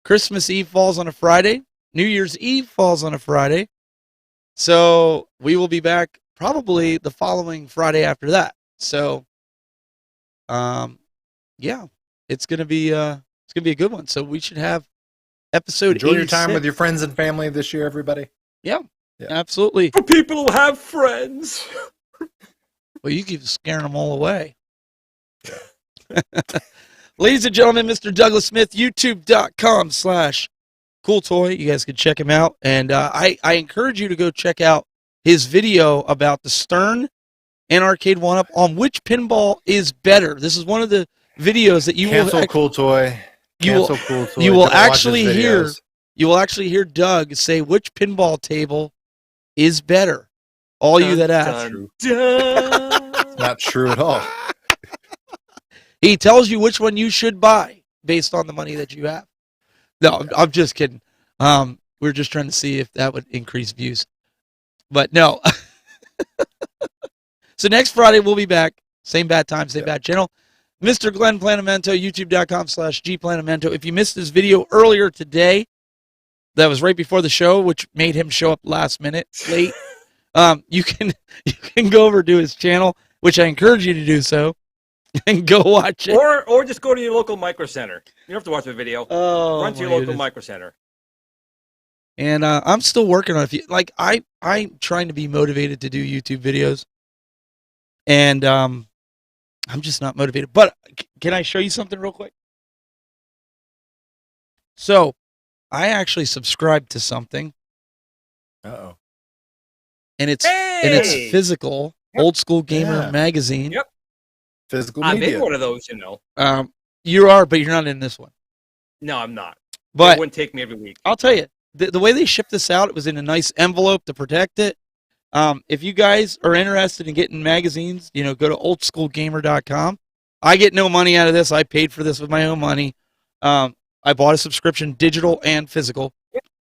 Christmas Eve falls on a Friday. New Year's Eve falls on a Friday. So we will be back probably the following Friday after that. So, yeah, it's gonna be a good one. So we should have episode. Enjoy your time 86. with your friends and family this year, everybody. Yeah, Yeah. absolutely. For people who have friends. Well, you keep scaring them all away. Ladies and gentlemen, Mr. Douglas Smith, youtube.com/cooltoy. You guys can check him out. And I encourage you to go check out his video about the Stern and Arcade 1-Up on which pinball is better. This is one of the videos that you Cancel will Cool Toy. you will- Cancel Cool Toy. you will Don't watch his actually hear videos. you will actually hear Doug say which pinball table is better. All you that ask. True. Dun. It's not true at all. He tells you which one you should buy based on the money that you have. No, I'm just kidding. We're just trying to see if that would increase views. But no. So next Friday we'll be back. Same bad time, same bad channel. Mr. Glen Planamento, youtube.com/gplanamento. If you missed his video earlier today, that was right before the show, which made him show up last minute, late. You can go over to his channel, which I encourage you to do so, and go watch it. Or just go to your local micro center. You don't have to watch the video. Run to your local micro center. And I'm still working on a few. Like I'm trying to be motivated to do YouTube videos, and I'm just not motivated. But can I show you something real quick? So, I actually subscribed to something, Uh-oh. and it's physical, old school gamer magazine. Yep. Physical I'm media. in one of those, You are, but you're not in this one. No, I'm not. But it wouldn't take me every week. I'll tell you, the way they shipped this out, it was in a nice envelope to protect it. If you guys are interested in getting magazines, go to oldschoolgamer.com. I get no money out of this. I paid for this with my own money. I bought a subscription, digital and physical.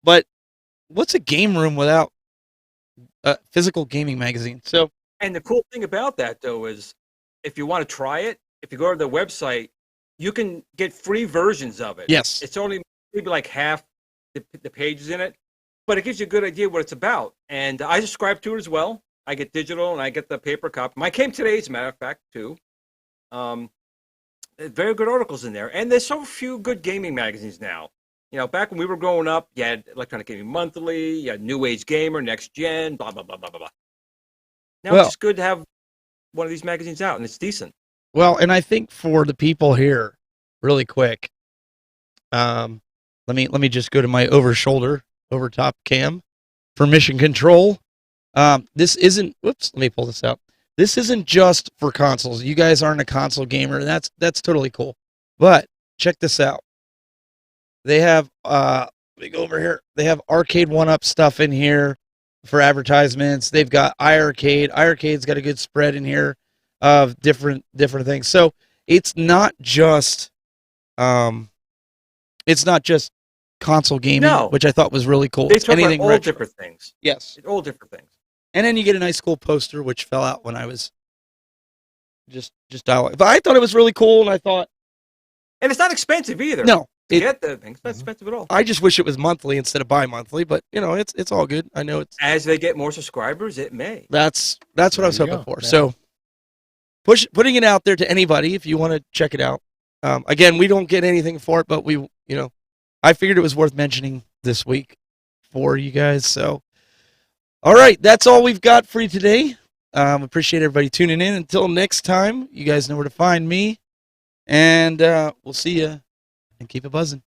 But what's a game room without a physical gaming magazine? So, and the cool thing about that, though, is if you want to try it, if you go to the website, you can get free versions of it. yes. It's only maybe like half the pages in it, but it gives you a good idea what it's about. And I subscribe to it as well. I get digital and I get the paper copy. Mine came today, as a matter of fact, too. Very good articles in there. And there's so few good gaming magazines now. Back when we were growing up, you had Electronic Gaming Monthly, you had New Age Gamer, Next Gen, blah, blah, blah, blah, blah. Now it's just good to have one of these magazines out, and it's decent. Well, and I think for the people here, really quick, let me just go to my over top cam for mission control. This isn't. Whoops. Let me pull this out. This isn't just for consoles. You guys aren't a console gamer, and that's totally cool. But check this out. They have let me go over here. They have Arcade 1-Up stuff in here for advertisements. They've got iArcade. iArcade's got a good spread in here of different things. So it's not just console gaming, which I thought was really cool. They talk about all different things. Yes, all different things. And then you get a nice cool poster, which fell out when I was just dialogue. But I thought it was really cool, and I thought, and it's not expensive either. No, get the thing. It's not expensive at all. I just wish it was monthly instead of bi-monthly, but it's all good. I know it's as they get more subscribers, it may. That's what I was hoping for. Yeah. So putting it out there to anybody if you want to check it out. Again, we don't get anything for it, but I figured it was worth mentioning this week for you guys. So, all right, that's all we've got for you today. Appreciate everybody tuning in. Until next time, you guys know where to find me, and we'll see you. And keep it buzzing.